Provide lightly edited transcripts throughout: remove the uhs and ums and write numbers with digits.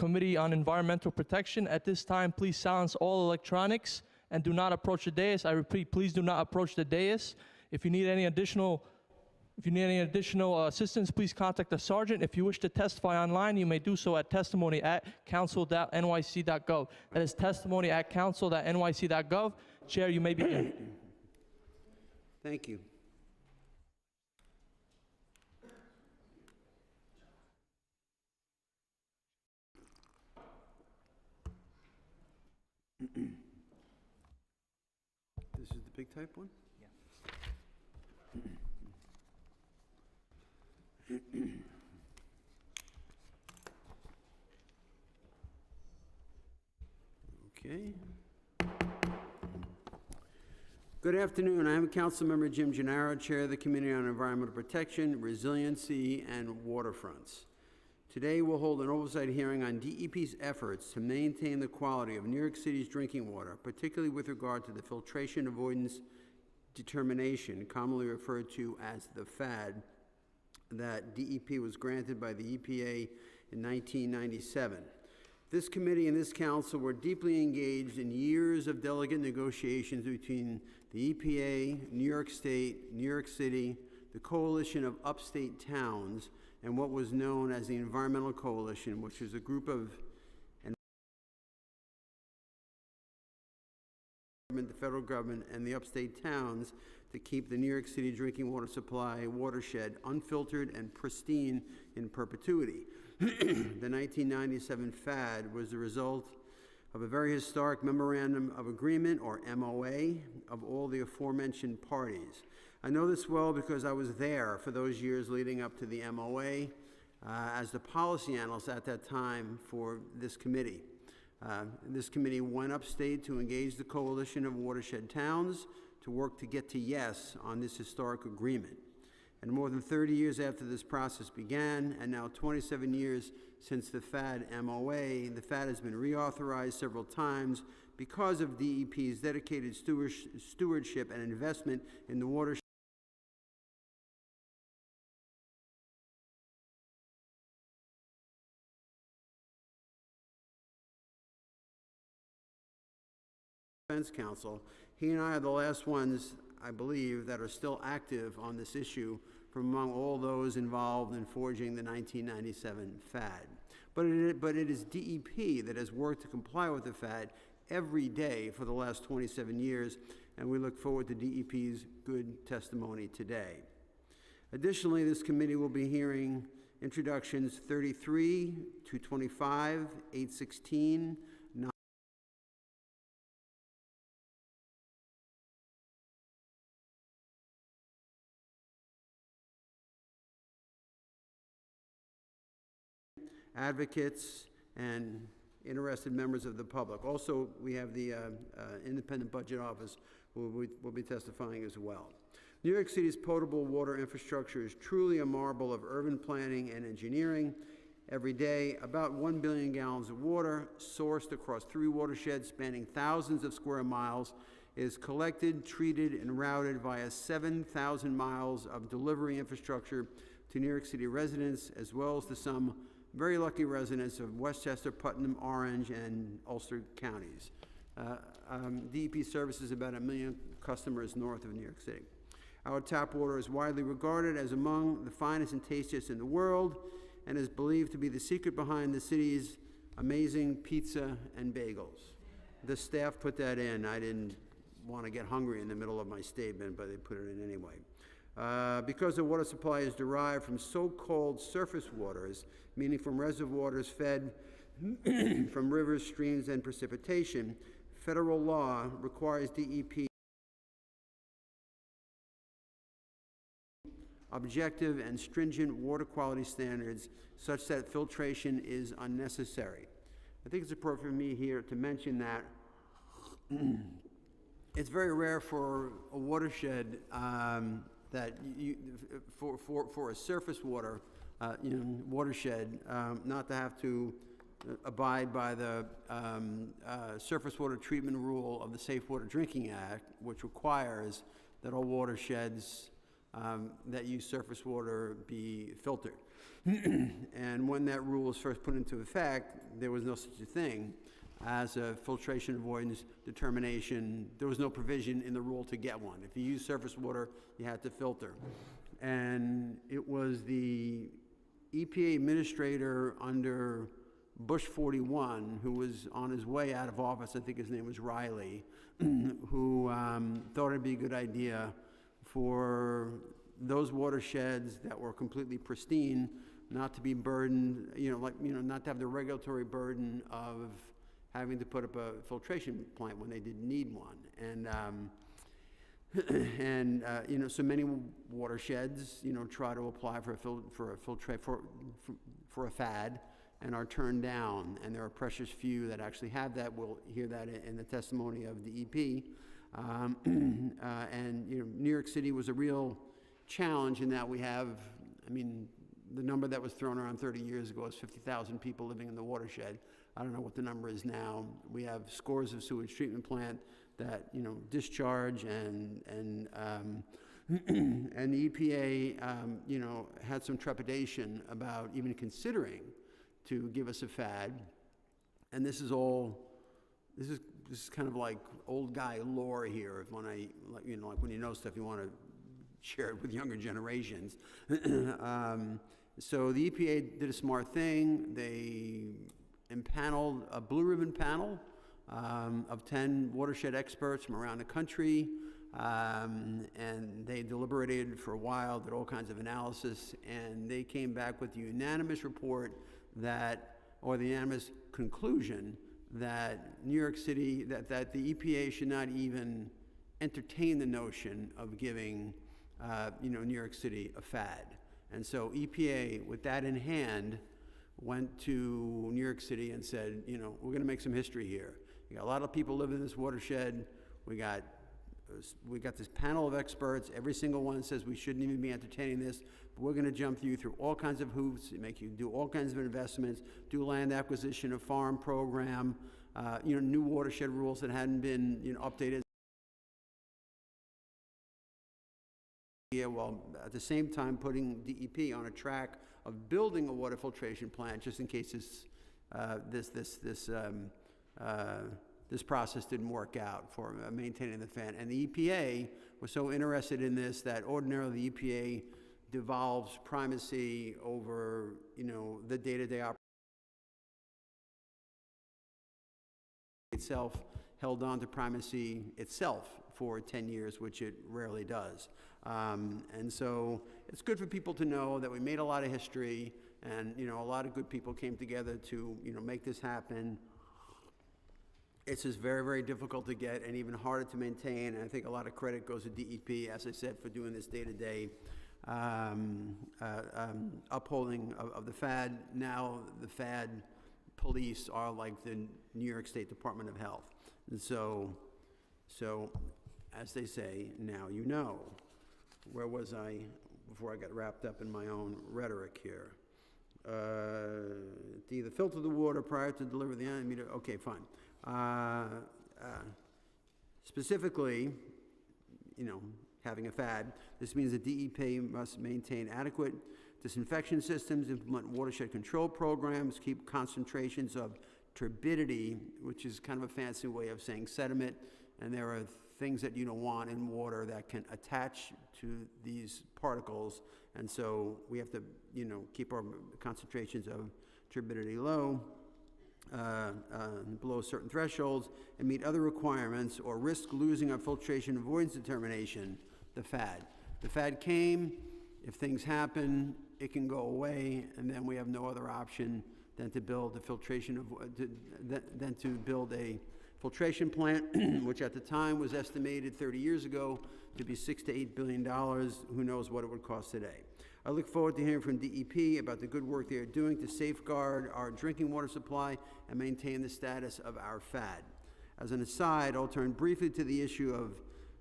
Committee on Environmental Protection. At this time, please silence all electronics and do not approach the dais. I repeat, please do not approach the dais. If you need any additional assistance, please contact the sergeant. If you wish to testify online, you may do so at testimony@council.nyc.gov. That is testimony@council.nyc.gov. Chair, you may begin. Thank you. This is the big type one? Yeah. Okay. Good afternoon. I am Councilmember Jim Gennaro, Chair of the Committee on Environmental Protection, Resiliency, and Waterfronts. Today we'll hold an oversight hearing on DEP's efforts to maintain the quality of New York City's drinking water, particularly with regard to the filtration avoidance determination, commonly referred to as the FAD, that DEP was granted by the EPA in 1997. This committee and this council were deeply engaged in years of delegate negotiations between the EPA, New York State, New York City, the Coalition of Upstate Towns, and what was known as the Environmental Coalition, which was a group of the federal government and the upstate towns to keep the New York City drinking water supply watershed unfiltered and pristine in perpetuity. The 1997 FAD was the result of a very historic Memorandum of Agreement, or MOA, of all the aforementioned parties. I know this well because I was there for those years leading up to the MOA as the policy analyst at that time for this committee. This committee went upstate to engage the Coalition of Watershed Towns to work to get to yes on this historic agreement. And more than 30 years after this process began, and now 27 years since the FAD MOA, the FAD has been reauthorized several times because of DEP's dedicated stewardship and investment in the watershed. Defense Council. He and I are the last ones, I believe, that are still active on this issue from among all those involved in forging the 1997 FAD. But it is DEP that has worked to comply with the FAD every day for the last 27 years, and we look forward to DEP's good testimony today. Additionally, this committee will be hearing introductions 33, 225, 816, advocates, and interested members of the public. Also, we have the Independent Budget Office will be testifying as well. New York City's potable water infrastructure is truly a marvel of urban planning and engineering. Every day, about 1 billion gallons of water, sourced across 3 watersheds spanning thousands of square miles, is collected, treated, and routed via 7,000 miles of delivery infrastructure to New York City residents, as well as to some very lucky residents of Westchester, Putnam, Orange, and Ulster counties. DEP services about 1 million customers north of New York City. Our tap water is widely regarded as among the finest and tastiest in the world, and is believed to be the secret behind the city's amazing pizza and bagels. The staff put that in. I didn't want to get hungry in the middle of my statement, but they put it in anyway. Because the water supply is derived from so-called surface waters, meaning from reservoirs fed from rivers, streams, and precipitation, federal law requires DEP objective and stringent water quality standards such that filtration is unnecessary. I think it's appropriate for me here to mention that it's very rare for a watershed that for a surface water watershed not to have to abide by the surface water treatment rule of the Safe Water Drinking Act, which requires that all watersheds that use surface water be filtered. And when that rule was first put into effect, there was no such a thing as a filtration avoidance determination. There was no provision in the rule to get one. If you use surface water, you had to filter. And it was the EPA administrator under Bush 41, who was on his way out of office, I think his name was Riley, who thought it'd be a good idea for those watersheds that were completely pristine not to be burdened, not to have the regulatory burden of having to put up a filtration plant when they didn't need one. And so many watersheds, try to apply for a FAD and are turned down, and there are precious few that actually have that. We'll hear that in the testimony of DEP. New York City was a real challenge in that we have, the number that was thrown around 30 years ago is 50,000 people living in the watershed. I don't know what the number is now. We have scores of sewage treatment plant that discharge, and the EPA had some trepidation about even considering to give us a FAD. And this is kind of like old guy lore here. When like when you know stuff, you want to share it with younger generations. So the EPA did a smart thing. They impaneled a blue ribbon panel of 10 watershed experts from around the country, and they deliberated for a while, did all kinds of analysis, and they came back with the unanimous report or the unanimous conclusion that New York City, that the EPA should not even entertain the notion of giving New York City a FAD. And so EPA, with that in hand, went to New York City and said, we're going to make some history here. You got a lot of people living in this watershed. We got this panel of experts. Every single one says we shouldn't even be entertaining this. But we're going to jump you through all kinds of hoops, make you do all kinds of investments, do land acquisition, a farm program, new watershed rules that hadn't been updated. While at the same time putting DEP on a track of building a water filtration plant, just in case this process didn't work out for maintaining the FAD. And the EPA was so interested in this that ordinarily the EPA devolves primacy over the day-to-day operation itself, held on to primacy itself for 10 years, which it rarely does. And so it's good for people to know that we made a lot of history, and a lot of good people came together to make this happen. It's just very, very difficult to get and even harder to maintain, and I think a lot of credit goes to DEP, as I said, for doing this day-to-day upholding of the FAD. Now the FAD police are like the New York State Department of Health. And so as they say, now you know. Where was I before I got wrapped up in my own rhetoric here? To either filter the water prior to deliver the meter. Okay, fine. Specifically, having a FAD, this means that DEP must maintain adequate disinfection systems, implement watershed control programs, keep concentrations of turbidity, which is kind of a fancy way of saying sediment, and there are things that you don't want in water that can attach to these particles, and so we have to, keep our concentrations of turbidity low, below certain thresholds, and meet other requirements, or risk losing our filtration avoidance determination, the FAD. The FAD came. If things happen, it can go away, and then we have no other option than to build a filtration filtration plant, which at the time was estimated 30 years ago to be $6 to $8 billion. Who knows what it would cost today? I look forward to hearing from DEP about the good work they are doing to safeguard our drinking water supply and maintain the status of our FAD. As an aside, I'll turn briefly to the issue of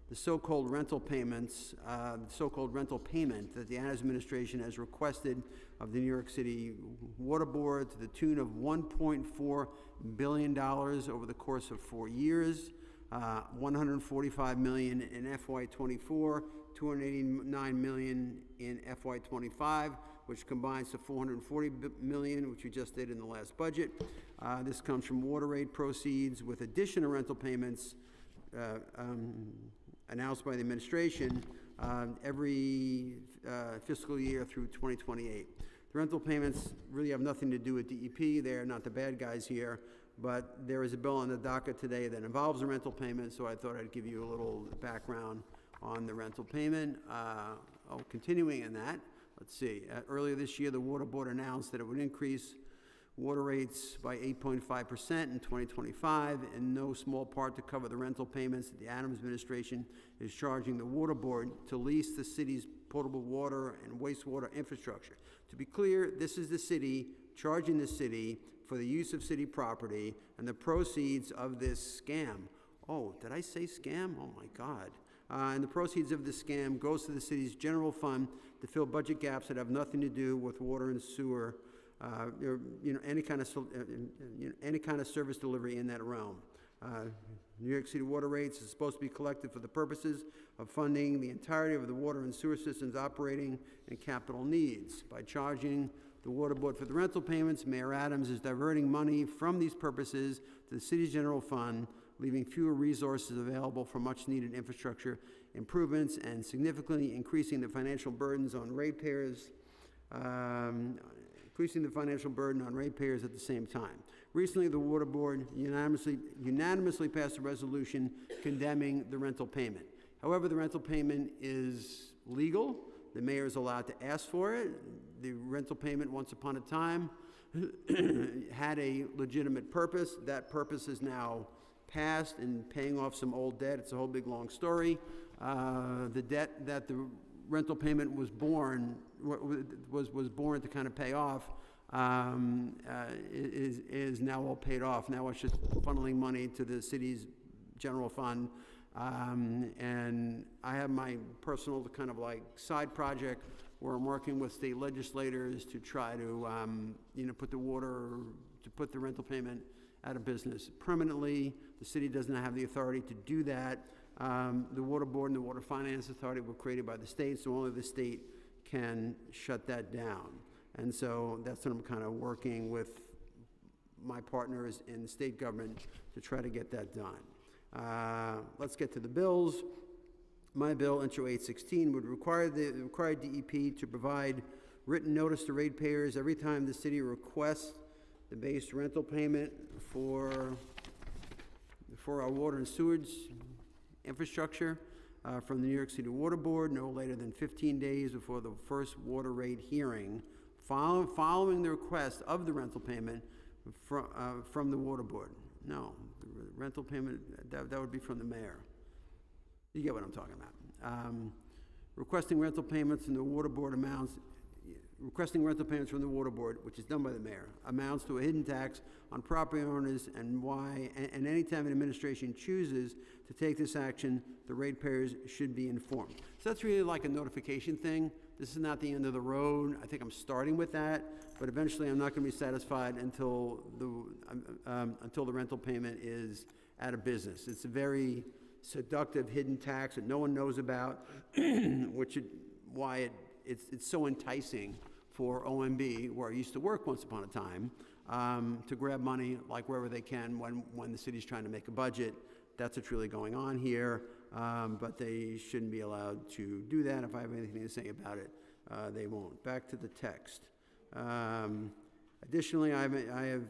the so-called rental payments, the so-called rental payment that the Adams administration has requested of the New York City Water Board to the tune of $1.4 billion over the course of 4 years, $145 million in FY24, $289 million in FY25, which combines to $440 million, which we just did in the last budget. This comes from water rate proceeds with additional rental payments announced by the administration every fiscal year through 2028. The rental payments really have nothing to do with DEP. They're not the bad guys here, but there is a bill on the docket today that involves a rental payment, so I thought I'd give you a little background on the rental payment. Continuing in that, let's see. Earlier this year, the Water Board announced that it would increase water rates by 8.5% in 2025, in no small part to cover the rental payments that the Adams administration is charging the Water Board to lease the city's potable water and wastewater infrastructure. To be clear, this is the city charging the city for the use of city property and the proceeds of this scam. Oh, did I say scam? Oh my God. And the proceeds of this scam goes to the city's general fund to fill budget gaps that have nothing to do with water and sewer, any kind of service delivery in that realm. New York City water rates is supposed to be collected for the purposes of funding the entirety of the water and sewer system's operating and capital needs. By charging the Water Board for the rental payments, Mayor Adams is diverting money from these purposes to the city's general fund, leaving fewer resources available for much-needed infrastructure improvements and significantly increasing the financial burdens on ratepayers, increasing the financial burden on ratepayers at the same time. Recently, the Water Board unanimously passed a resolution condemning the rental payment. However, the rental payment is legal. The mayor is allowed to ask for it. The rental payment, once upon a time, had a legitimate purpose. That purpose is now passed and paying off some old debt. It's a whole big long story. The debt that the rental payment was born to kind of pay off is now all paid off. Now it's just funneling money to the city's general fund. And I have my personal kind of like side project where I'm working with state legislators to try to put the rental payment out of business permanently. The city doesn't have the authority to do that. The Water Board and the Water Finance Authority were created by the state, so only the state can shut that down. And so that's what I'm kind of working with my partners in the state government to try to get that done. Let's get to the bills. My bill, Intro 816, would require DEP to provide written notice to ratepayers every time the city requests the base rental payment for our water and sewage infrastructure from the New York City Water Board no later than 15 days before the first water rate hearing following the request of the rental payment from the Water Board. No, the rental payment, that would be from the mayor. You get what I'm talking about. Requesting rental payments from the Water Board requesting rental payments from the Water Board, which is done by the mayor, amounts to a hidden tax on property owners, and any time an administration chooses to take this action, the ratepayers should be informed. So that's really like a notification thing. This is not the end of the road. I think I'm starting with that, but eventually I'm not going to be satisfied until the rental payment is out of business. It's a very seductive hidden tax that no one knows about, why it's so enticing for OMB, where I used to work once upon a time, to grab money like wherever they can when the city's trying to make a budget. That's what's really going on here, but they shouldn't be allowed to do that. If I have anything to say about it, they won't. Back to the text. Additionally, I have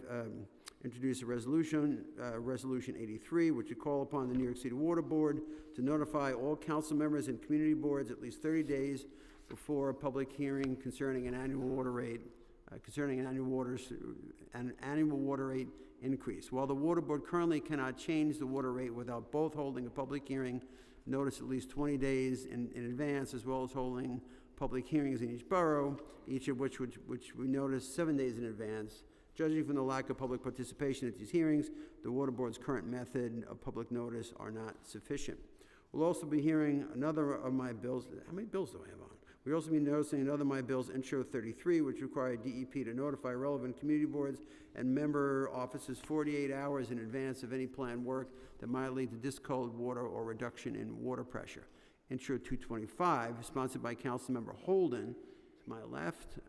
introduced a resolution, Resolution 83, which would call upon the New York City Water Board to notify all council members and community boards at least 30 days before a public hearing concerning an annual water rate, an annual water rate increase. While the Water Board currently cannot change the water rate without both holding a public hearing notice at least 20 days in advance, as well as holding public hearings in each borough, each of which we notice 7 days in advance. Judging from the lack of public participation at these hearings, the Water Board's current method of public notice are not sufficient. We'll also be hearing another of my bills. How many bills do I have on? We'll also be noticing another of my bills, Intro 33, which require DEP to notify relevant community boards and member offices 48 hours in advance of any planned work that might lead to discold water or reduction in water pressure. Intro 225, sponsored by Councilmember Holden, my left,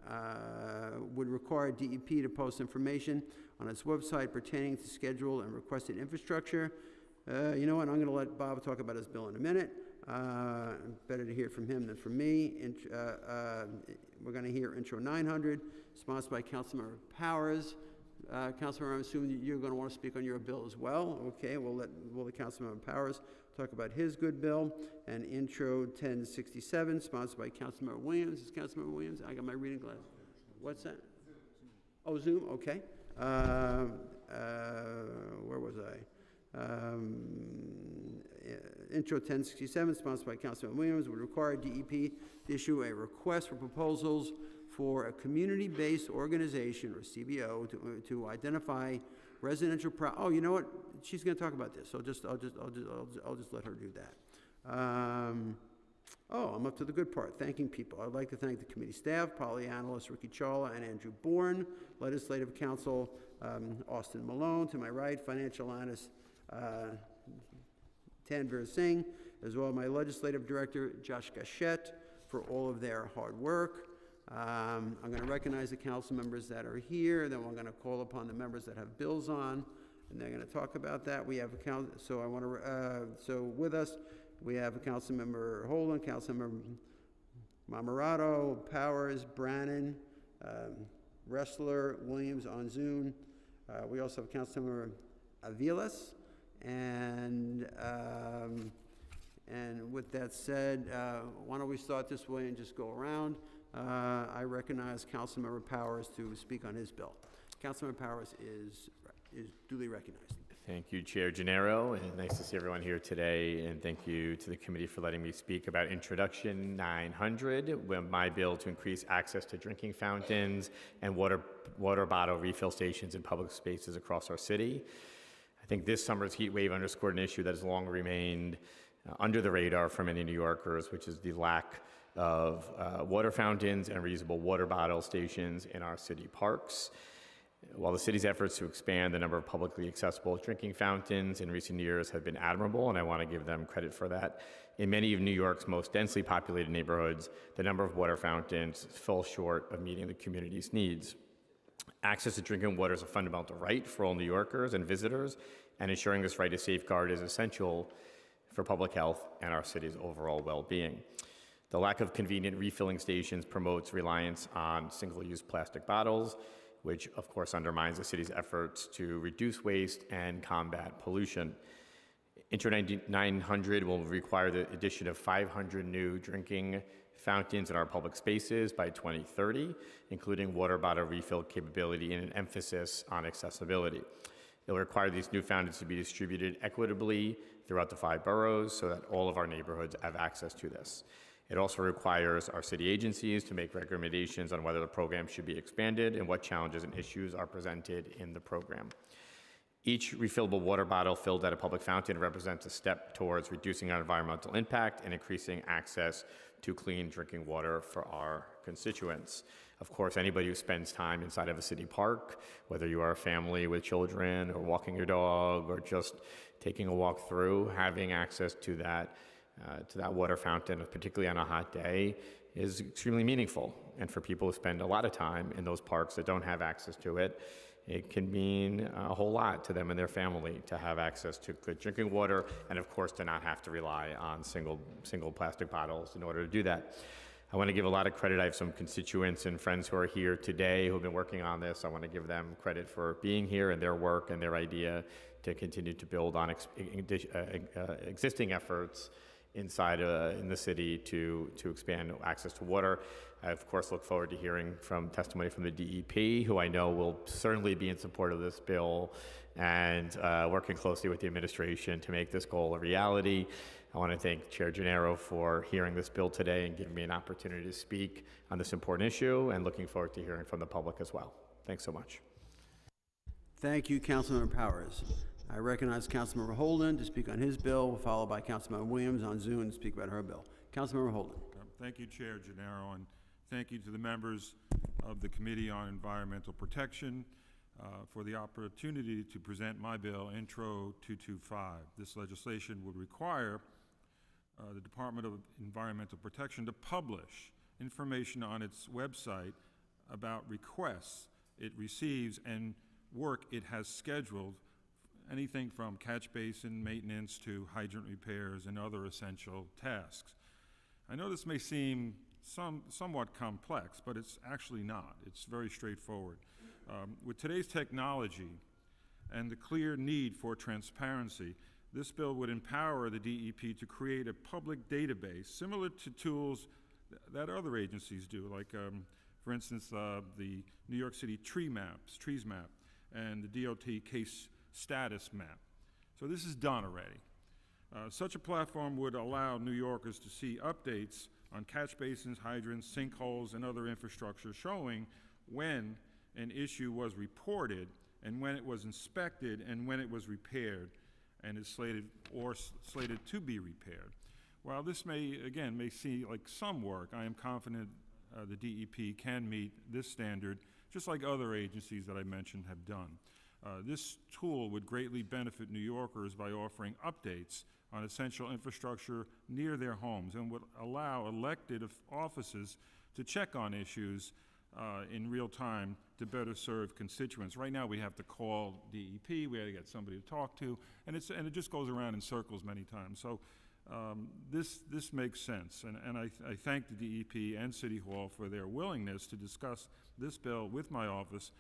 would require DEP to post information on its website pertaining to schedule and requested infrastructure. You know what, I'm gonna let Bob talk about his bill in a minute. Better to hear from him than from me. We're gonna hear Intro 900, sponsored by Councilmember Powers. Councilmember, I'm assuming you're gonna wanna speak on your bill as well. Okay, we'll let Councilmember Powers talk about his good bill. And Intro 1067, sponsored by Councilmember Williams. Is Councilmember Williams? I got my reading glasses. What's that? Oh, Zoom, okay. Where was I? Intro 1067, sponsored by Councilman Williams, would require DEP to issue a request for proposals for a community-based organization, or CBO, to identify residential. Oh, you know what? She's going to talk about this. So I'll just let her do that. I'm up to the good part, thanking people. I'd like to thank the committee staff, polyanalyst Ricky Chawla and Andrew Bourne, legislative counsel Austin Malone, to my right, financial analyst Tanvir Singh, as well as my legislative director, Josh Gachette, for all of their hard work. I'm going to recognize the council members that are here, then we're going to call upon the members that have bills on, and they're going to talk about that. We have a so with us, we have a council member Holden, council member Mamarato, Powers, Brannan, Wrestler, Williams on Zoom. We also have council member Aviles. And with that said, why don't we start this way and just go around? I recognize Councilmember Powers to speak on his bill. Councilmember Powers is duly recognized. Thank you, Chair Gennaro, and nice to see everyone here today. And thank you to the committee for letting me speak about Introduction 900, my bill to increase access to drinking fountains and water bottle refill stations in public spaces across our city. I think this summer's heat wave underscored an issue that has long remained under the radar for many New Yorkers, which is the lack of water fountains and reusable water bottle stations in our city parks. While the city's efforts to expand the number of publicly accessible drinking fountains in recent years have been admirable, and I want to give them credit for that, in many of New York's most densely populated neighborhoods, the number of water fountains falls short of meeting the community's needs. Access to drinking water is a fundamental right for all New Yorkers and visitors, and ensuring this right is safeguarded is essential for public health and our city's overall well-being. The lack of convenient refilling stations promotes reliance on single-use plastic bottles, which of course undermines the city's efforts to reduce waste and combat pollution. Intro 900 will require the addition of 500 new drinking fountains in our public spaces by 2030, including water bottle refill capability and an emphasis on accessibility. It will require these new fountains to be distributed equitably throughout the 5 boroughs so that all of our neighborhoods have access to this. It also requires our city agencies to make recommendations on whether the program should be expanded and what challenges and issues are presented in the program. Each refillable water bottle filled at a public fountain represents a step towards reducing our environmental impact and increasing access to clean drinking water for our constituents. Of course, anybody who spends time inside of a city park, whether you are a family with children or walking your dog or just taking a walk through, having access to that water fountain, particularly on a hot day, is extremely meaningful. And for people who spend a lot of time in those parks that don't have access to it, it can mean a whole lot to them and their family to have access to good drinking water, and of course to not have to rely on single plastic bottles in order to do that. I want to give a lot of credit. I have some constituents and friends who are here today who have been working on this. I want to give them credit for being here and their work and their idea to continue to build on existing efforts inside in the city to expand access to water. I, of course, look forward to hearing from testimony from the DEP, who I know will certainly be in support of this bill and working closely with the administration to make this goal a reality. I want to thank Chair Gennaro for hearing this bill today and giving me an opportunity to speak on this important issue, and looking forward to hearing from the public as well. Thanks so much. Thank you, Councilmember Powers. I recognize Councilmember Holden to speak on his bill, followed by Councilmember Williams on Zoom to speak about her bill. Councilmember Holden. Thank you, Chair Gennaro, and thank you to the members of the Committee on Environmental Protection for the opportunity to present my bill, Intro 225. This legislation would require the Department of Environmental Protection to publish information on its website about requests it receives and work it has scheduled, anything from catch basin maintenance to hydrant repairs and other essential tasks. I know this may seem somewhat complex, but it's actually not. It's very straightforward. With today's technology and the clear need for transparency, this bill would empower the DEP to create a public database similar to tools that other agencies do, like, for instance, the New York City trees map, and the DOT case status map. So this is done already. Such a platform would allow New Yorkers to see updates on catch basins, hydrants, sinkholes, and other infrastructure showing when an issue was reported and when it was inspected and when it was repaired and is slated to be repaired. While this may seem like some work, I am confident the DEP can meet this standard, just like other agencies that I mentioned have done. This tool would greatly benefit New Yorkers by offering updates on essential infrastructure near their homes and would allow elected offices to check on issues in real time to better serve constituents. Right now we have to call DEP, we have to get somebody to talk to, and it just goes around in circles many times. So this makes sense, and I thank the DEP and City Hall for their willingness to discuss this bill with my office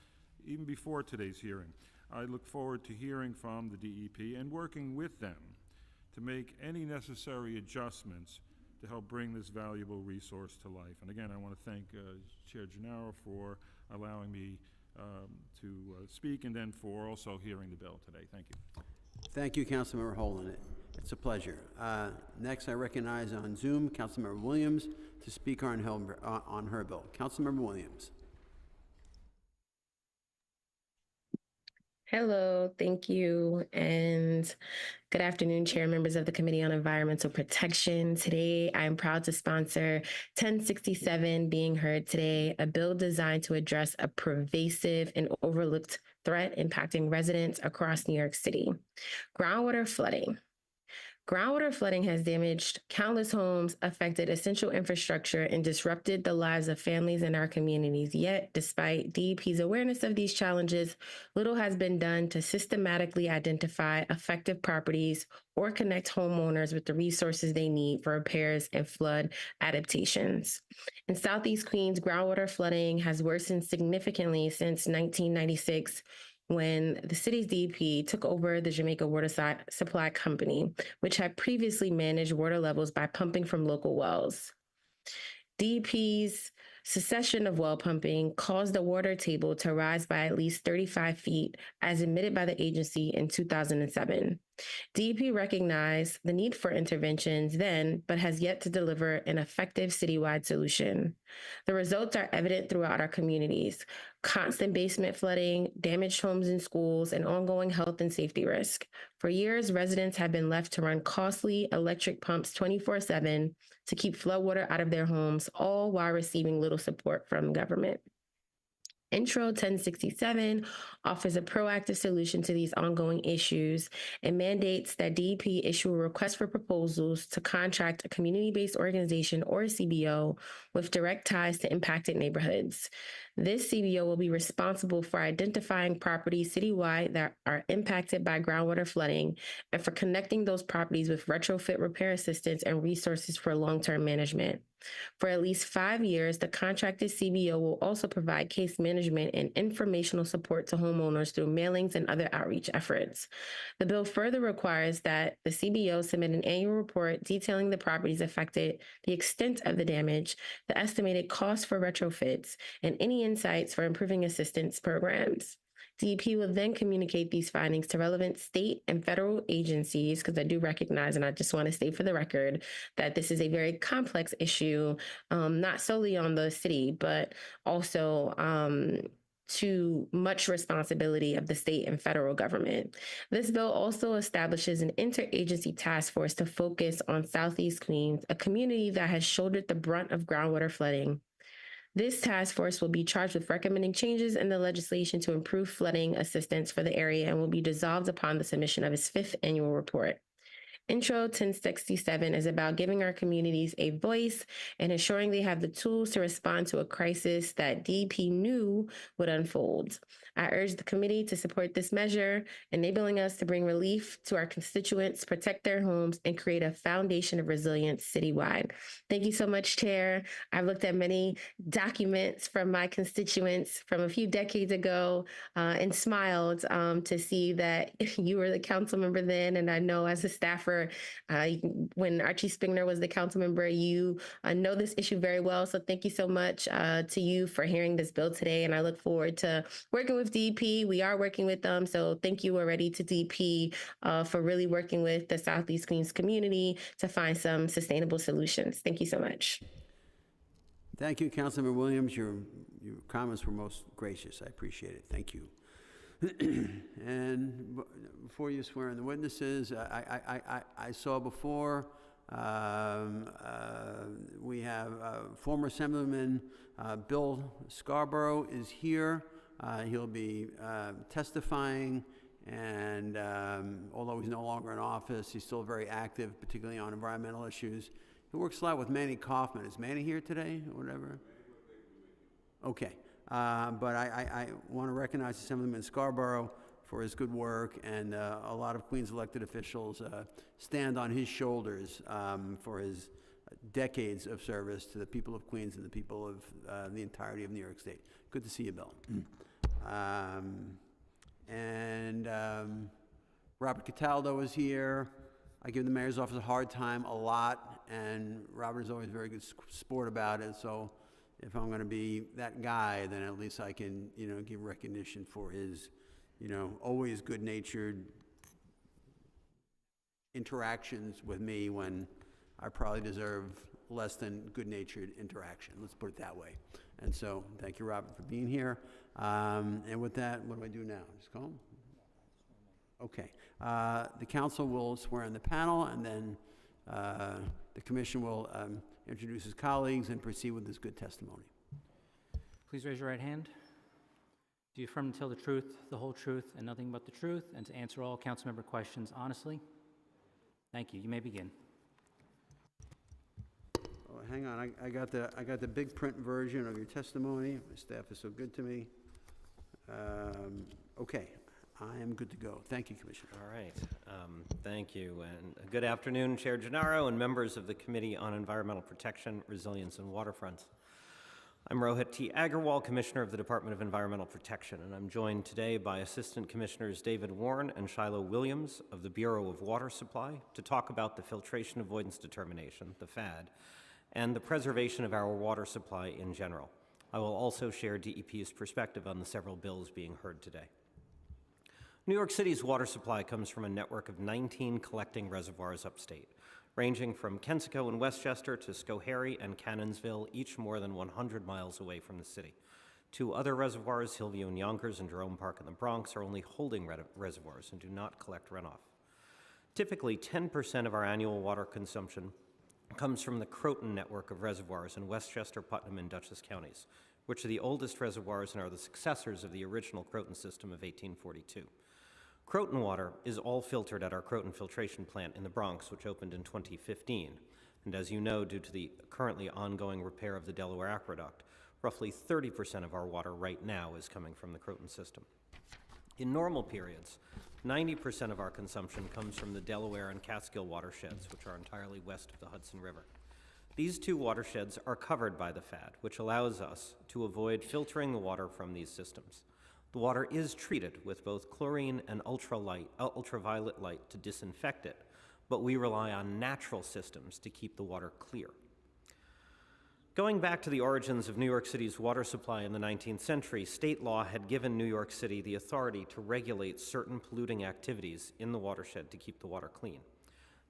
even before today's hearing. I look forward to hearing from the DEP and working with them to make any necessary adjustments to help bring this valuable resource to life. And again, I want to thank Chair Gennaro for allowing me to speak, and then for also hearing the bill today. Thank you. Thank you, Councilmember Holden. It's a pleasure. Next, I recognize on Zoom Councilmember Williams to speak on her bill. Councilmember Williams. Hello, thank you, and good afternoon, Chair, members of the Committee on Environmental Protection. Today, I am proud to sponsor 1067 being heard today, a bill designed to address a pervasive and overlooked threat impacting residents across New York City: groundwater flooding. Groundwater flooding has damaged countless homes, affected essential infrastructure, and disrupted the lives of families in our communities. Yet, despite DEP's awareness of these challenges, little has been done to systematically identify affected properties or connect homeowners with the resources they need for repairs and flood adaptations. In Southeast Queens, groundwater flooding has worsened significantly since 1996, when the city's DEP took over the Jamaica Water Supply Company, which had previously managed water levels by pumping from local wells. DEP's cessation of well pumping caused the water table to rise by at least 35 feet, as admitted by the agency in 2007. DEP recognized the need for interventions then, but has yet to deliver an effective citywide solution. The results are evident throughout our communities: constant basement flooding, damaged homes and schools, and ongoing health and safety risk. For years, residents have been left to run costly electric pumps 24/7 to keep floodwater out of their homes, all while receiving little support from government. Intro 1067 offers a proactive solution to these ongoing issues and mandates that DEP issue a request for proposals to contract a community-based organization or CBO with direct ties to impacted neighborhoods. This CBO will be responsible for identifying properties citywide that are impacted by groundwater flooding and for connecting those properties with retrofit repair assistance and resources for long-term management. For at least 5 years, the contracted CBO will also provide case management and informational support to homeowners through mailings and other outreach efforts. The bill further requires that the CBO submit an annual report detailing the properties affected, the extent of the damage, the estimated cost for retrofits, and any insights for improving assistance programs. DEP will then communicate these findings to relevant state and federal agencies, because I do recognize, and I just want to state for the record, that this is a very complex issue, not solely on the city, but also to much responsibility of the state and federal government. This bill also establishes an interagency task force to focus on Southeast Queens, a community that has shouldered the brunt of groundwater flooding. This task force will be charged with recommending changes in the legislation to improve flooding assistance for the area and will be dissolved upon the submission of its 5th annual report. Intro 1067 is about giving our communities a voice and ensuring they have the tools to respond to a crisis that DEP knew would unfold. I urge the committee to support this measure, enabling us to bring relief to our constituents, protect their homes, and create a foundation of resilience citywide. Thank you so much, Chair. I've looked at many documents from my constituents from a few decades ago and smiled to see that you were the council member then, and I know as a staffer, when Archie Spingner was the council member, you know this issue very well. So thank you so much to you for hearing this bill today, and I look forward to working with DEP. We are working with them, so thank you already to DEP for really working with the Southeast Queens community to find some sustainable solutions. Thank you so much. Thank you, Councilmember Williams. Your comments were most gracious. I appreciate it. Thank you. And before you swear in the witnesses, I saw before we have former Assemblyman Bill Scarborough is here. He'll be testifying, and although he's no longer in office, he's still very active, particularly on environmental issues. He works a lot with Manny Kaufman. Is Manny here today or whatever? Okay. But I want to recognize Assemblyman Scarborough for his good work, and a lot of Queens elected officials stand on his shoulders for his decades of service to the people of Queens and the people of the entirety of New York State. Good to see you, Bill. Robert Cataldo is here. I give the mayor's office a hard time a lot, and Robert is always a very good sport about it. So if I'm going to be that guy, then at least I can, give recognition for his, always good-natured interactions with me when I probably deserve less than good-natured interaction. Let's put it that way. And so, thank you, Robert, for being here. And with that, what do I do now? Just call him? Okay. The council will swear in the panel, and then the commission will introduce his colleagues and proceed with this good testimony. Please raise your right hand. Do you affirm to tell the truth, the whole truth, and nothing but the truth, and to answer all council member questions honestly? Thank you. You may begin. Oh, hang on. I got the big print version of your testimony. My staff is so good to me. Okay. I am good to go. Thank you, Commissioner. All right. Thank you. And good afternoon, Chair Gennaro and members of the Committee on Environmental Protection, Resilience and Waterfronts. I'm Rohit T. Agarwal, Commissioner of the Department of Environmental Protection, and I'm joined today by Assistant Commissioners David Warren and Shiloh Williams of the Bureau of Water Supply to talk about the Filtration Avoidance Determination, the FAD, and the preservation of our water supply in general. I will also share DEP's perspective on the several bills being heard today. New York City's water supply comes from a network of 19 collecting reservoirs upstate, ranging from Kensico and Westchester to Schoharie and Cannonsville, each more than 100 miles away from the city. Two other reservoirs, Hillview and Yonkers and Jerome Park in the Bronx, are only holding reservoirs and do not collect runoff. Typically, 10% of our annual water consumption comes from the Croton network of reservoirs in Westchester, Putnam, and Dutchess counties, which are the oldest reservoirs and are the successors of the original Croton system of 1842. Croton water is all filtered at our Croton filtration plant in the Bronx, which opened in 2015. And as you know, due to the currently ongoing repair of the Delaware Aqueduct, roughly 30% of our water right now is coming from the Croton system. In normal periods, 90% of our consumption comes from the Delaware and Catskill watersheds, which are entirely west of the Hudson River. These two watersheds are covered by the FAD, which allows us to avoid filtering the water from these systems. The water is treated with both chlorine and ultraviolet light to disinfect it, but we rely on natural systems to keep the water clear. Going back to the origins of New York City's water supply in the 19th century, state law had given New York City the authority to regulate certain polluting activities in the watershed to keep the water clean.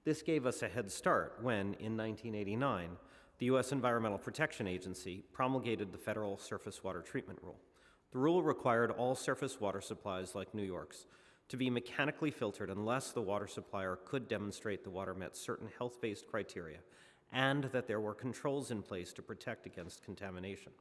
This gave us a head start when, in 1989, the U.S. Environmental Protection Agency promulgated the Federal Surface Water Treatment Rule. The rule required all surface water supplies like New York's to be mechanically filtered unless the water supplier could demonstrate the water met certain health-based criteria and that there were controls in place to protect against contamination.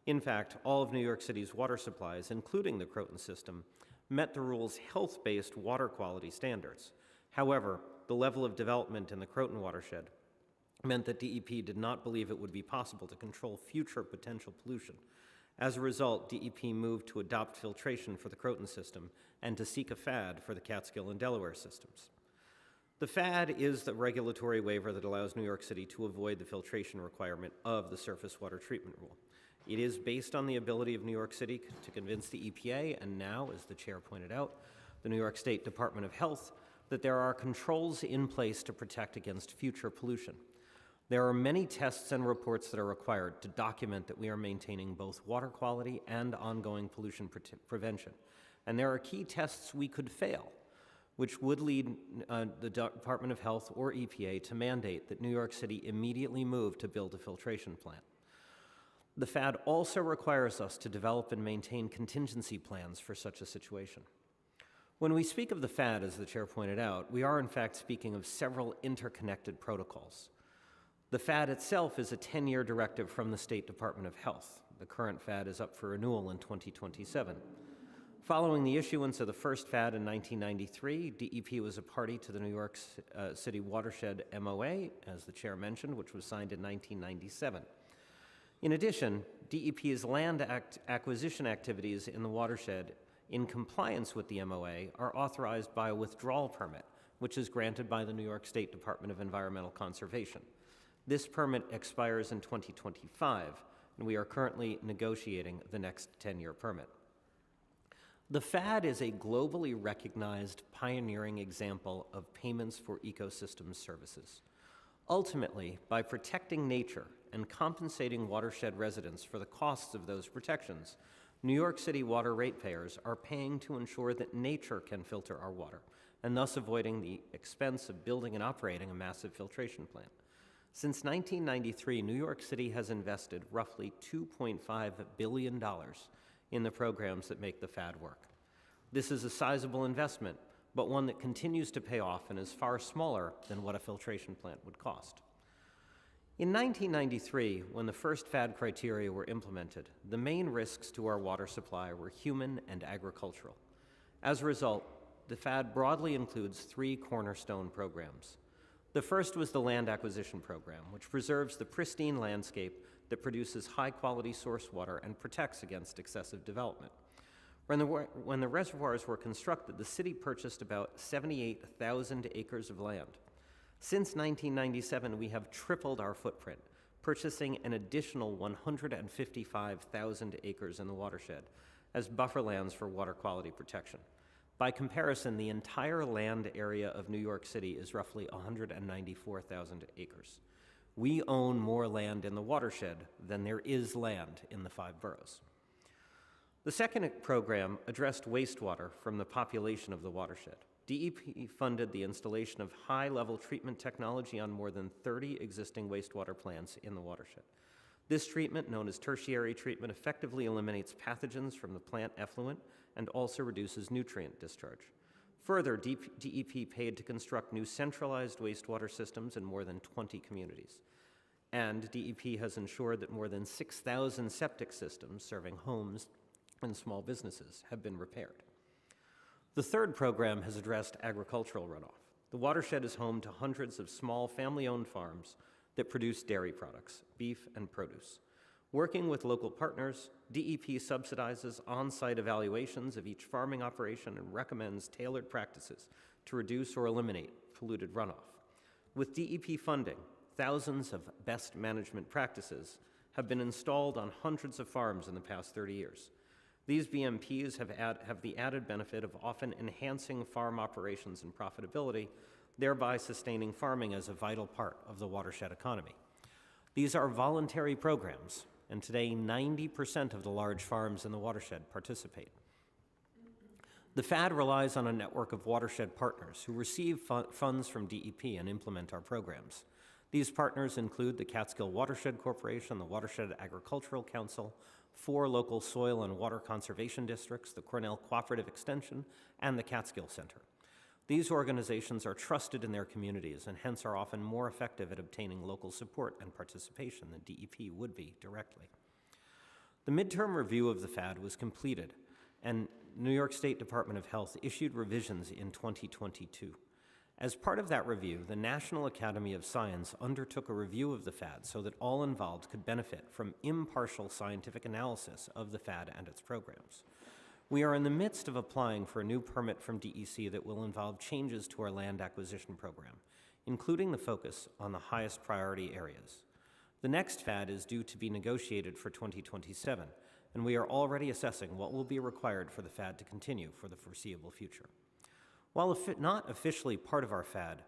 In fact, all of New York City's water supplies, including the Croton system, met the rule's health-based water quality standards. However, the level of development in the Croton watershed meant that DEP did not believe it would be possible to control future potential pollution. As a result, DEP moved to adopt filtration for the Croton system and to seek a FAD for the Catskill and Delaware systems. The FAD is the regulatory waiver that allows New York City to avoid the filtration requirement of the surface water treatment rule. It is based on the ability of New York City to convince the EPA, and now, as the chair pointed out, the New York State Department of Health, that there are controls in place to protect against future pollution. There are many tests and reports that are required to document that we are maintaining both water quality and ongoing pollution prevention. And there are key tests we could fail, which would lead the Department of Health or EPA to mandate that New York City immediately move to build a filtration plant. The FAD also requires us to develop and maintain contingency plans for such a situation. When we speak of the FAD, as the chair pointed out, we are in fact speaking of several interconnected protocols. The FAD itself is a 10-year directive from the State Department of Health. The current FAD is up for renewal in 2027. Following the issuance of the first FAD in 1993, DEP was a party to the New York City Watershed MOA, as the chair mentioned, which was signed in 1997. In addition, DEP's land acquisition activities in the watershed in compliance with the MOA are authorized by a withdrawal permit, which is granted by the New York State Department of Environmental Conservation. This permit expires in 2025, and we are currently negotiating the next 10-year permit. The FAD is a globally recognized pioneering example of payments for ecosystem services. Ultimately, by protecting nature and compensating watershed residents for the costs of those protections, New York City water ratepayers are paying to ensure that nature can filter our water, and thus avoiding the expense of building and operating a massive filtration plant. Since 1993, New York City has invested roughly $2.5 billion in the programs that make the FAD work. This is a sizable investment, but one that continues to pay off and is far smaller than what a filtration plant would cost. In 1993, when the first FAD criteria were implemented, the main risks to our water supply were human and agricultural. As a result, the FAD broadly includes 3 cornerstone programs. The first was the Land Acquisition Program, which preserves the pristine landscape that produces high-quality source water and protects against excessive development. When the reservoirs were constructed, the city purchased about 78,000 acres of land. Since 1997, we have tripled our footprint, purchasing an additional 155,000 acres in the watershed as buffer lands for water quality protection. By comparison, the entire land area of New York City is roughly 194,000 acres. We own more land in the watershed than there is land in the 5 boroughs. The second program addressed wastewater from the population of the watershed. DEP funded the installation of high-level treatment technology on more than 30 existing wastewater plants in the watershed. This treatment, known as tertiary treatment, effectively eliminates pathogens from the plant effluent and also reduces nutrient discharge. Further, DEP paid to construct new centralized wastewater systems in more than 20 communities. And DEP has ensured that more than 6,000 septic systems serving homes and small businesses have been repaired. The third program has addressed agricultural runoff. The watershed is home to hundreds of small family-owned farms that produce dairy products, beef and produce. Working with local partners, DEP subsidizes on-site evaluations of each farming operation and recommends tailored practices to reduce or eliminate polluted runoff. With DEP funding, thousands of best management practices have been installed on hundreds of farms in the past 30 years. These BMPs have the added benefit of often enhancing farm operations and profitability, thereby sustaining farming as a vital part of the watershed economy. These are voluntary programs, and today 90% of the large farms in the watershed participate. The FAD relies on a network of watershed partners who receive funds from DEP and implement our programs. These partners include the Catskill Watershed Corporation, the Watershed Agricultural Council, 4 local soil and water conservation districts, the Cornell Cooperative Extension, and the Catskill Center. These organizations are trusted in their communities and hence are often more effective at obtaining local support and participation than DEP would be directly. The midterm review of the FAD was completed, and New York State Department of Health issued revisions in 2022. As part of that review, the National Academy of Science undertook a review of the FAD so that all involved could benefit from impartial scientific analysis of the FAD and its programs. We are in the midst of applying for a new permit from DEC that will involve changes to our land acquisition program, including the focus on the highest priority areas. The next FAD is due to be negotiated for 2027, and we are already assessing what will be required for the FAD to continue for the foreseeable future. While not officially part of our FAD,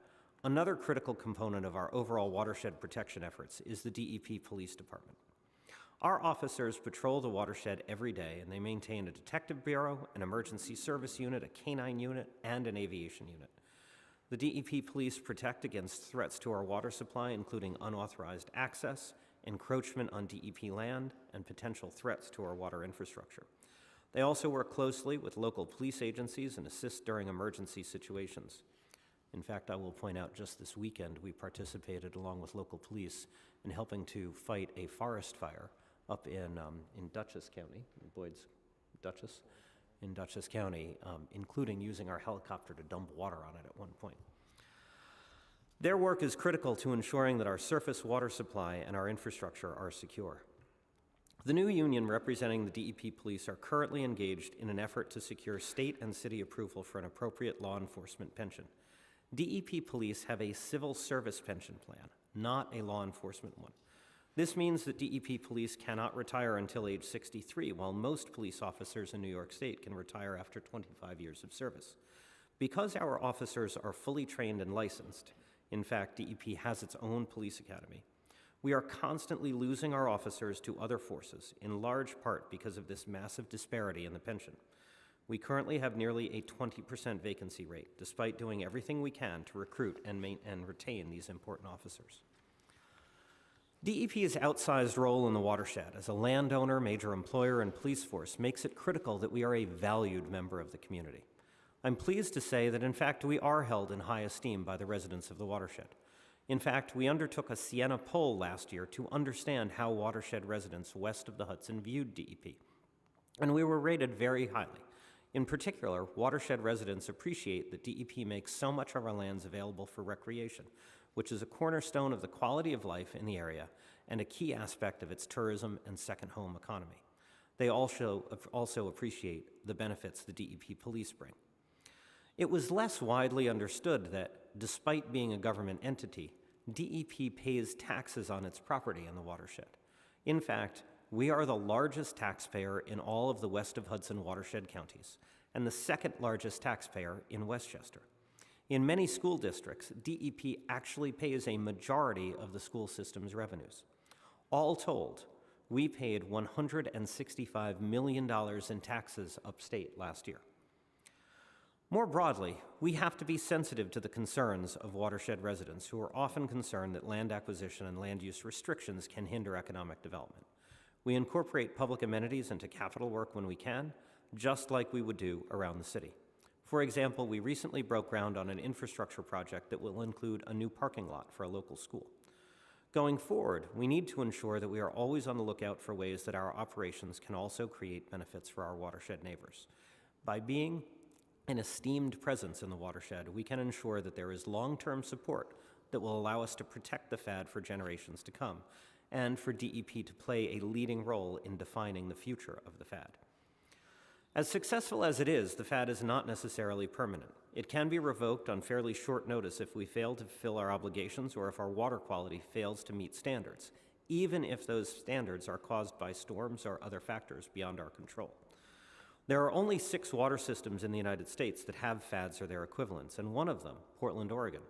another critical component of our overall watershed protection efforts is the DEP Police Department. Our officers patrol the watershed every day, and they maintain a detective bureau, an emergency service unit, a canine unit, and an aviation unit. The DEP police protect against threats to our water supply, including unauthorized access, encroachment on DEP land, and potential threats to our water infrastructure. They also work closely with local police agencies and assist during emergency situations. In fact, I will point out just this weekend we participated along with local police in helping to fight a forest fire up in Dutchess County, in Dutchess County, including using our helicopter to dump water on it at one point. Their work is critical to ensuring that our surface water supply and our infrastructure are secure. The new union representing the DEP police are currently engaged in an effort to secure state and city approval for an appropriate law enforcement pension. DEP police have a civil service pension plan, not a law enforcement one. This means that DEP police cannot retire until age 63, while most police officers in New York State can retire after 25 years of service. Because our officers are fully trained and licensed, in fact, DEP has its own police academy, we are constantly losing our officers to other forces, in large part because of this massive disparity in the pension. We currently have nearly a 20% vacancy rate, despite doing everything we can to recruit and retain these important officers. DEP's outsized role in the watershed as a landowner, major employer, and police force makes it critical that we are a valued member of the community. I'm pleased to say that, in fact, we are held in high esteem by the residents of the watershed. In fact, we undertook a Siena poll last year to understand how watershed residents west of the Hudson viewed DEP, and we were rated very highly. In particular, watershed residents appreciate that DEP makes so much of our lands available for recreation, which is a cornerstone of the quality of life in the area and a key aspect of its tourism and second home economy. They also appreciate the benefits the DEP police bring. It was less widely understood that, despite being a government entity, DEP pays taxes on its property in the watershed. In fact, we are the largest taxpayer in all of the west of Hudson watershed counties, and the second largest taxpayer in Westchester. In many school districts, DEP actually pays a majority of the school system's revenues. All told, we paid $165 million in taxes upstate last year. More broadly, we have to be sensitive to the concerns of watershed residents who are often concerned that land acquisition and land use restrictions can hinder economic development. We incorporate public amenities into capital work when we can, just like we would do around the city. For example, we recently broke ground on an infrastructure project that will include a new parking lot for a local school. Going forward, we need to ensure that we are always on the lookout for ways that our operations can also create benefits for our watershed neighbors. By being an esteemed presence in the watershed, we can ensure that there is long-term support that will allow us to protect the FAD for generations to come, and for DEP to play a leading role in defining the future of the FAD. As successful as it is, the FAD is not necessarily permanent. It can be revoked on fairly short notice if we fail to fulfill our obligations or if our water quality fails to meet standards, even if those standards are caused by storms or other factors beyond our control. There are only 6 water systems in the United States that have FADs or their equivalents, and one of them, Portland, Oregon,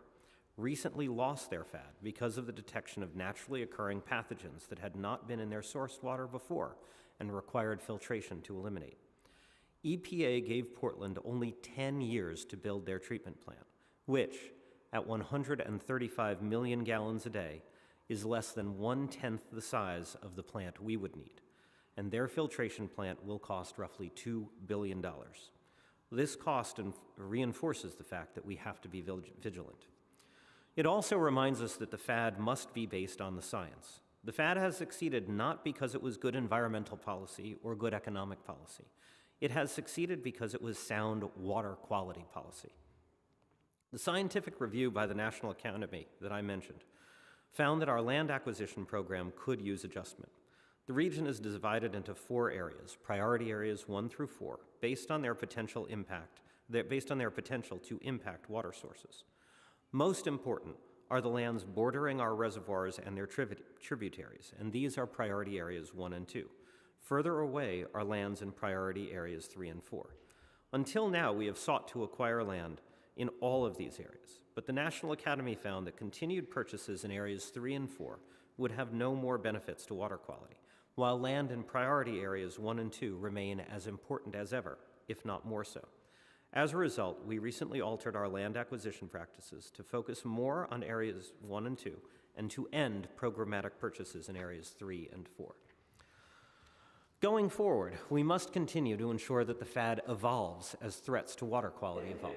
recently lost their FAD because of the detection of naturally occurring pathogens that had not been in their source water before and required filtration to eliminate. EPA gave Portland only 10 years to build their treatment plant, which, at 135 million gallons a day, is less than 1/10 the size of the plant we would need, and their filtration plant will cost roughly $2 billion. This cost reinforces the fact that we have to be vigilant. It also reminds us that the FAD must be based on the science. The FAD has succeeded not because it was good environmental policy or good economic policy. It has succeeded because it was sound water quality policy. The scientific review by the National Academy that I mentioned found that our land acquisition program could use adjustment. The region is divided into 4 areas, priority areas 1 through 4, based on their potential to impact water sources. Most important are the lands bordering our reservoirs and their tributaries, and these are priority areas 1 and 2. Further away are lands in priority areas 3 and 4. Until now, we have sought to acquire land in all of these areas, but the National Academy found that continued purchases in areas 3 and 4 would have no more benefits to water quality, while land in priority areas 1 and 2 remain as important as ever, if not more so. As a result, we recently altered our land acquisition practices to focus more on areas 1 and 2 and to end programmatic purchases in areas 3 and 4. Going forward, we must continue to ensure that the FAD evolves as threats to water quality evolve.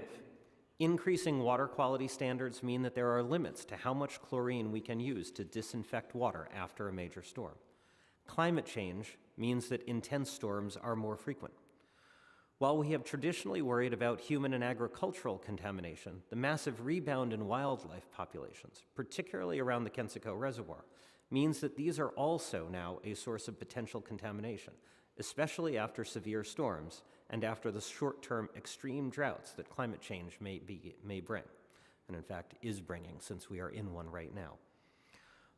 Increasing water quality standards mean that there are limits to how much chlorine we can use to disinfect water after a major storm. Climate change means that intense storms are more frequent. While we have traditionally worried about human and agricultural contamination, the massive rebound in wildlife populations, particularly around the Kensico Reservoir, means that these are also now a source of potential contamination, especially after severe storms and after the short-term extreme droughts that climate change may bring, and in fact is bringing since we are in one right now.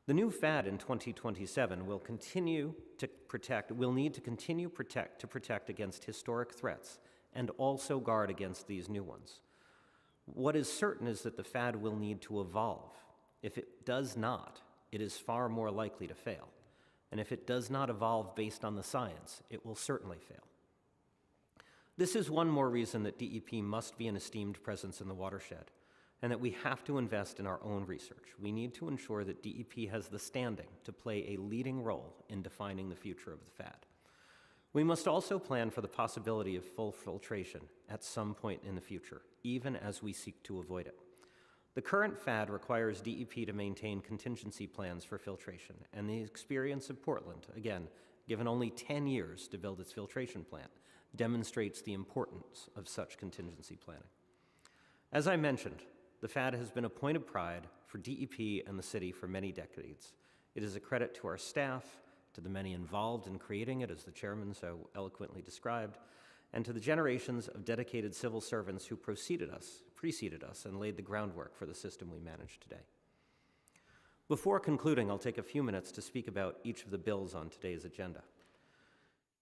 The new FAD in 2027 will need to continue to protect against historic threats and also guard against these new ones. What is certain is that the FAD will need to evolve. If it does not, it is far more likely to fail. And if it does not evolve based on the science, it will certainly fail. This is one more reason that DEP must be an esteemed presence in the watershed, and that we have to invest in our own research. We need to ensure that DEP has the standing to play a leading role in defining the future of the FAD. We must also plan for the possibility of full filtration at some point in the future, even as we seek to avoid it. The current FAD requires DEP to maintain contingency plans for filtration, and the experience of Portland, again, given only 10 years to build its filtration plant, demonstrates the importance of such contingency planning. As I mentioned, the FAD has been a point of pride for DEP and the city for many decades. It is a credit to our staff, to the many involved in creating it, as the chairman so eloquently described, and to the generations of dedicated civil servants who preceded us and laid the groundwork for the system we manage today. Before concluding, I'll take a few minutes to speak about each of the bills on today's agenda.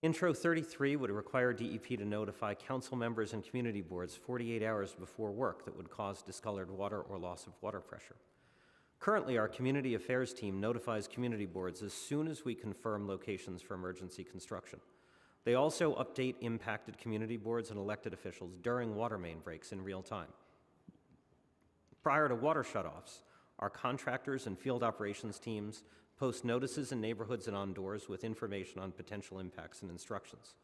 Intro 33 would require DEP to notify council members and community boards 48 hours before work that would cause discolored water or loss of water pressure. Currently, our community affairs team notifies community boards as soon as we confirm locations for emergency construction. They also update impacted community boards and elected officials during water main breaks in real time. Prior to water shutoffs, our contractors and field operations teams post notices in neighborhoods and on doors with information on potential impacts and instructions.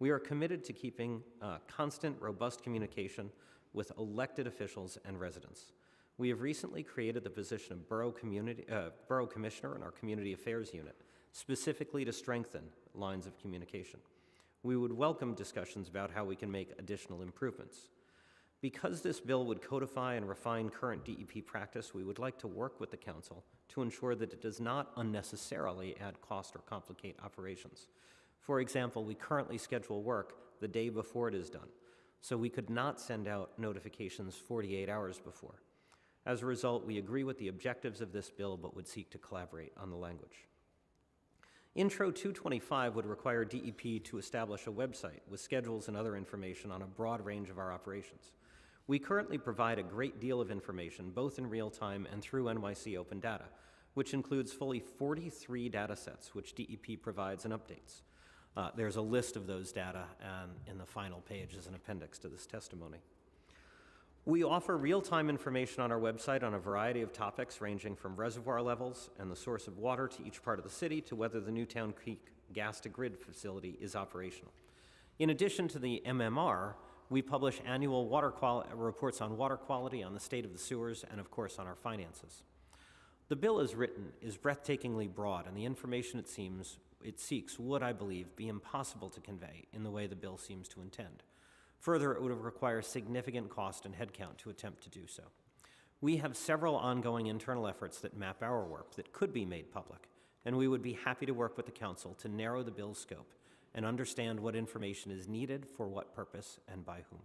We are committed to keeping constant, robust communication with elected officials and residents. We have recently created the position of Borough Commissioner in our Community Affairs Unit, specifically to strengthen lines of communication. We would welcome discussions about how we can make additional improvements. Because this bill would codify and refine current DEP practice, we would like to work with the Council to ensure that it does not unnecessarily add cost or complicate operations. For example, we currently schedule work the day before it is done, so we could not send out notifications 48 hours before. As a result, we agree with the objectives of this bill, but would seek to collaborate on the language. Intro 225 would require DEP to establish a website with schedules and other information on a broad range of our operations. We currently provide a great deal of information, both in real time and through NYC Open Data, which includes fully 43 data sets, which DEP provides and updates. There's a list of those data in the final page as an appendix to this testimony. We offer real-time information on our website on a variety of topics ranging from reservoir levels and the source of water to each part of the city to whether the Newtown Creek gas-to-grid facility is operational. In addition to the MMR, we publish annual reports on water quality, on the state of the sewers, and of course on our finances. The bill as written is breathtakingly broad, and the information it seeks would, I believe, be impossible to convey in the way the bill seems to intend. Further, it would require significant cost and headcount to attempt to do so. We have several ongoing internal efforts that map our work that could be made public, and we would be happy to work with the council to narrow the bill's scope and understand what information is needed for what purpose and by whom.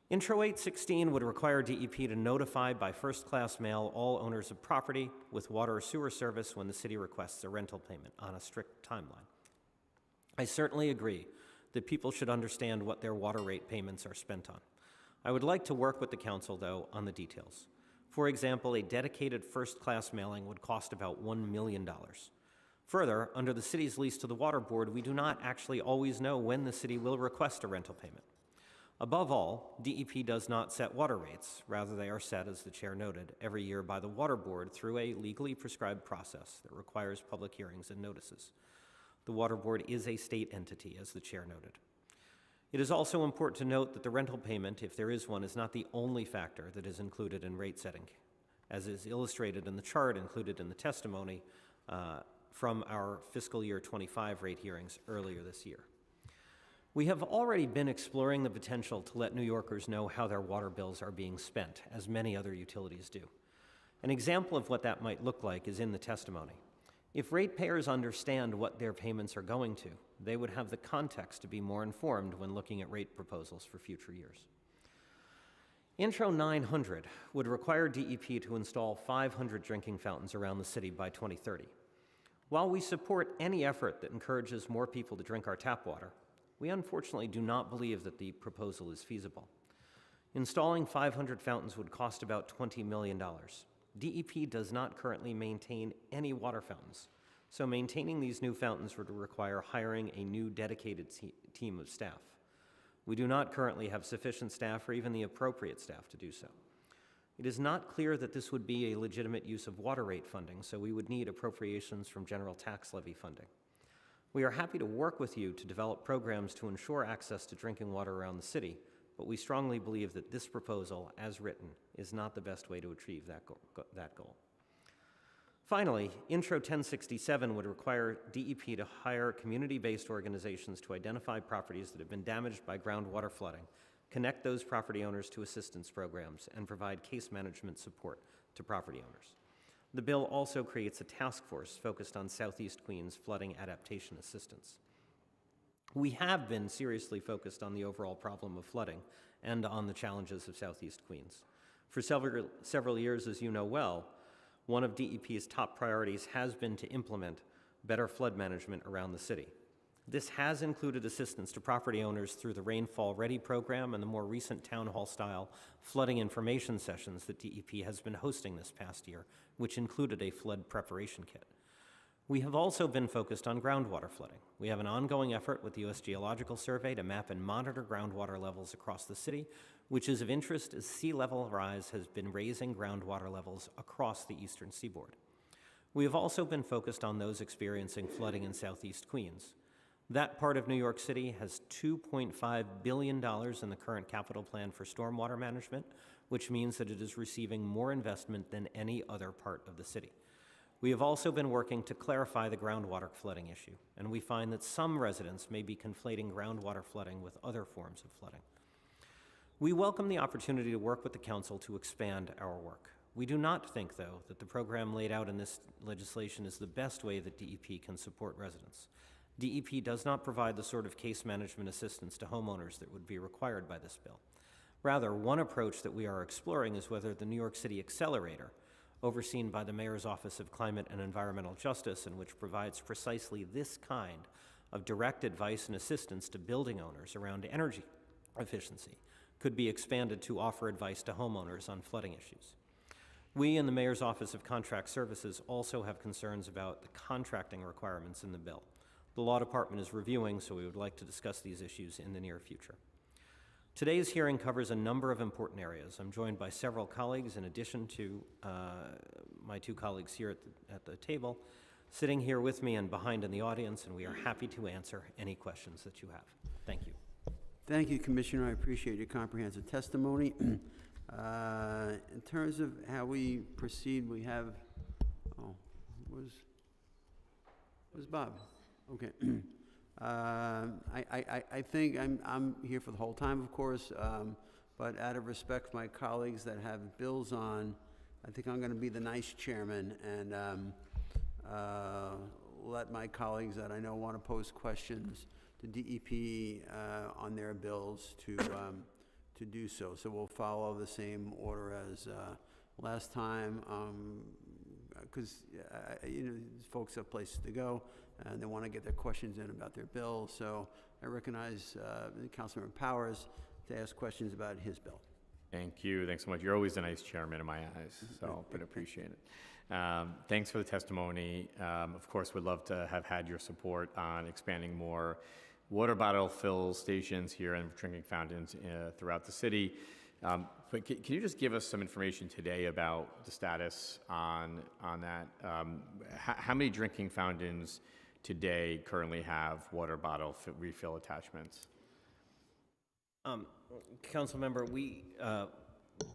Intro 816 would require DEP to notify by first-class mail all owners of property with water or sewer service when the city requests a rental payment on a strict timeline. I certainly agree that people should understand what their water rate payments are spent on. I would like to work with the council, though, on the details. For example, a dedicated first-class mailing would cost about $1 million. Further, under the city's lease to the Water Board, we do not actually always know when the city will request a rental payment. Above all, DEP does not set water rates. Rather, they are set, as the chair noted, every year by the Water Board through a legally prescribed process that requires public hearings and notices. The Water Board is a state entity, as the chair noted. It is also important to note that the rental payment, if there is one, is not the only factor that is included in rate setting, as is illustrated in the chart included in the testimony from our fiscal year 25 rate hearings earlier this year. We have already been exploring the potential to let New Yorkers know how their water bills are being spent, as many other utilities do. An example of what that might look like is in the testimony. If ratepayers understand what their payments are going to, they would have the context to be more informed when looking at rate proposals for future years. Intro 900 would require DEP to install 500 drinking fountains around the city by 2030. While we support any effort that encourages more people to drink our tap water, we unfortunately do not believe that the proposal is feasible. Installing 500 fountains would cost about $20 million. DEP does not currently maintain any water fountains, so maintaining these new fountains would require hiring a new dedicated team of staff. We do not currently have sufficient staff or even the appropriate staff to do so. It is not clear that this would be a legitimate use of water rate funding, so we would need appropriations from general tax levy funding. We are happy to work with you to develop programs to ensure access to drinking water around the city, but we strongly believe that this proposal, as written, is not the best way to achieve that goal. Finally, Intro 1067 would require DEP to hire community-based organizations to identify properties that have been damaged by groundwater flooding, connect those property owners to assistance programs, and provide case management support to property owners. The bill also creates a task force focused on Southeast Queens flooding adaptation assistance. We have been seriously focused on the overall problem of flooding and on the challenges of Southeast Queens. For several years, as you know well, one of DEP's top priorities has been to implement better flood management around the city. This has included assistance to property owners through the Rainfall Ready program and the more recent town hall-style flooding information sessions that DEP has been hosting this past year, which included a flood preparation kit. We have also been focused on groundwater flooding. We have an ongoing effort with the U.S. Geological Survey to map and monitor groundwater levels across the city, which is of interest as sea level rise has been raising groundwater levels across the eastern seaboard. We have also been focused on those experiencing flooding in Southeast Queens. That part of New York City has $2.5 billion in the current capital plan for stormwater management, which means that it is receiving more investment than any other part of the city. We have also been working to clarify the groundwater flooding issue, and we find that some residents may be conflating groundwater flooding with other forms of flooding. We welcome the opportunity to work with the council to expand our work. We do not think, though, that the program laid out in this legislation is the best way that DEP can support residents. DEP does not provide the sort of case management assistance to homeowners that would be required by this bill. Rather, one approach that we are exploring is whether the New York City Accelerator, overseen by the Mayor's Office of Climate and Environmental Justice, and which provides precisely this kind of direct advice and assistance to building owners around energy efficiency, could be expanded to offer advice to homeowners on flooding issues. We in the Mayor's Office of Contract Services also have concerns about the contracting requirements in the bill. The Law Department is reviewing, so we would like to discuss these issues in the near future. Today's hearing covers a number of important areas. I'm joined by several colleagues in addition to my two colleagues here at the table, sitting here with me and behind in the audience, and we are happy to answer any questions that you have. Thank you. Thank you, Commissioner. I appreciate your comprehensive testimony. In terms of how we proceed, we have, where's Bob? Okay. I think I'm here for the whole time, of course, but out of respect for my colleagues that have bills on, I think I'm going to be the nice chairman and let my colleagues that I know want to pose questions to DEP on their bills to do so. So we'll follow the same order as last time, because folks have places to go and they want to get their questions in about their bills. So I recognize Councilmember Powers to ask questions about his bill. Thank you. Thanks so much. You're always a nice chairman in my eyes, so but appreciate it. Thanks for the testimony. Of course, we'd love to have had your support on expanding more water bottle fill stations here and drinking fountains throughout the city. But can you just give us some information today about the status on that? How many drinking fountains today currently have water bottle refill attachments? Council member,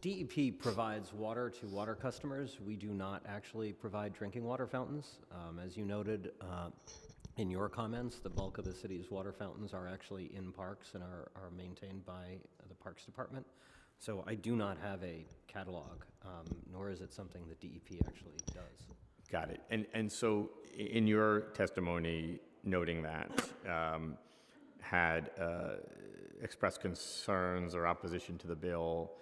DEP provides water to water customers. We do not actually provide drinking water fountains. As you noted in your comments, the bulk of the city's water fountains are actually in parks and are maintained by the Parks Department. So I do not have a catalog, nor is it something that DEP actually does. Got it. And so in your testimony, noting that, had expressed concerns or opposition to the bill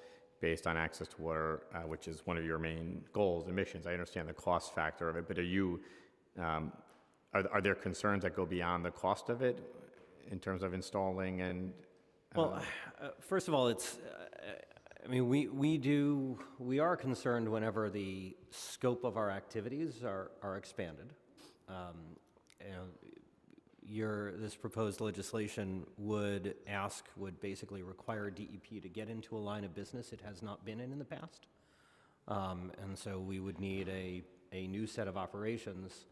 based on access to water, which is one of your main goals and missions. I understand the cost factor of it, but are you, are there concerns that go beyond the cost of it in terms of installing and? Well, first of all, it's, I mean, we are concerned whenever the scope of our activities are expanded. This proposed legislation would basically require DEP to get into a line of business it has not been in the past. And so we would need a new set of operations.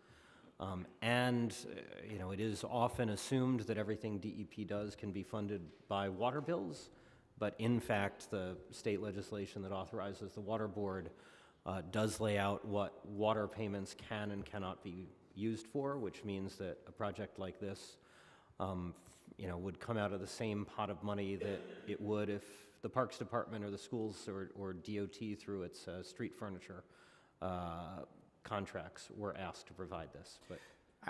It is often assumed that everything DEP does can be funded by water bills, but in fact, the state legislation that authorizes the Water Board does lay out what water payments can and cannot be used for, which means that a project like this, would come out of the same pot of money that it would if the Parks Department or the schools or DOT through its street furniture contracts were asked to provide this. But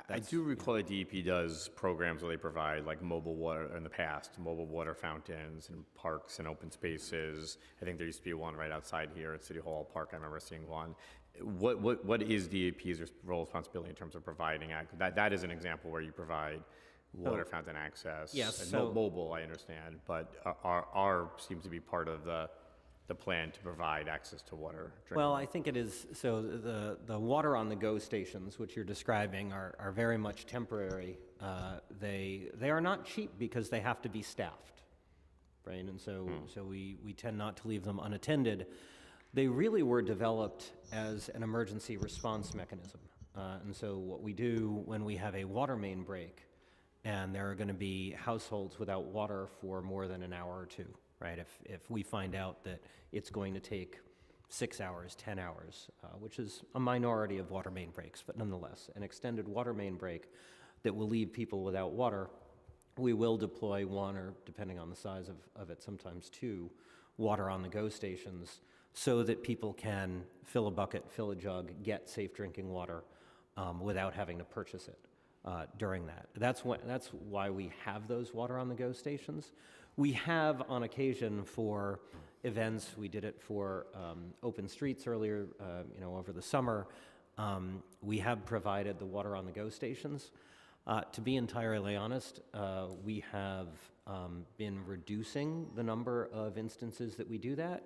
I do recall that DEP does programs where they provide like mobile water in the past, mobile water fountains in parks and open spaces. I think there used to be one right outside here at City Hall Park. I remember seeing one. What is DEP's role responsibility in terms of providing that is an example where you provide water fountain access. Yes, and so mobile, I understand, but our seems to be part of the plan to provide access to water. Well, I think it is, so the water on the go stations, which you're describing, are very much temporary. They are not cheap because they have to be staffed, right? And so we tend not to leave them unattended. They really were developed as an emergency response mechanism. And so what we do when we have a water main break and there are going to be households without water for more than an hour or two, right? If we find out that it's going to take 6 hours, 10 hours, which is a minority of water main breaks, but nonetheless, an extended water main break that will leave people without water, we will deploy one, or depending on the size of it, sometimes two, water on the go stations so that people can fill a bucket, fill a jug, get safe drinking water without having to purchase it during that. That's why we have those water on the go stations. We have on occasion for events, we did it for open streets earlier, over the summer, we have provided the water on the go stations. To be entirely honest, we have been reducing the number of instances that we do that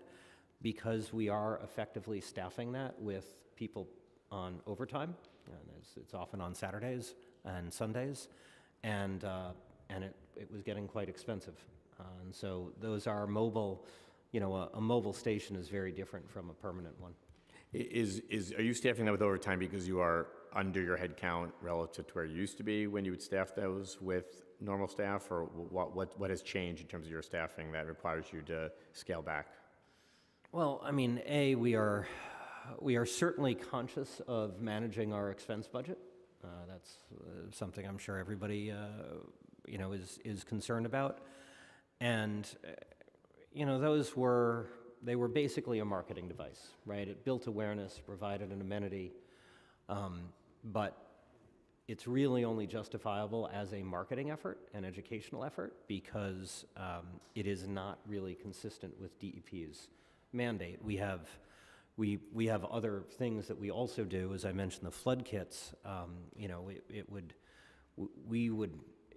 because we are effectively staffing that with people on overtime, and it's often on Saturdays and Sundays, and it was getting quite expensive. And so those are mobile, a mobile station is very different from a permanent one. Are you staffing that with overtime because you are under your head count relative to where you used to be when you would staff those with normal staff, or what has changed in terms of your staffing that requires you to scale back? Well, I mean, we are certainly conscious of managing our expense budget. That's something I'm sure everybody, you know, is concerned about. And, you know, they were basically a marketing device, right? It built awareness, provided an amenity, but it's really only justifiable as a marketing effort, an educational effort, because it is not really consistent with DEP's mandate. We have other things that we also do. As I mentioned, the flood kits, you know,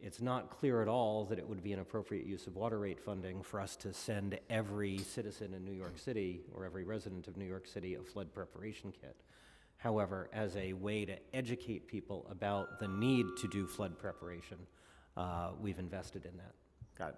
it's not clear at all that it would be an appropriate use of water rate funding for us to send every citizen in New York City or every resident of New York City a flood preparation kit. However, as a way to educate people about the need to do flood preparation, we've invested in that. Got it.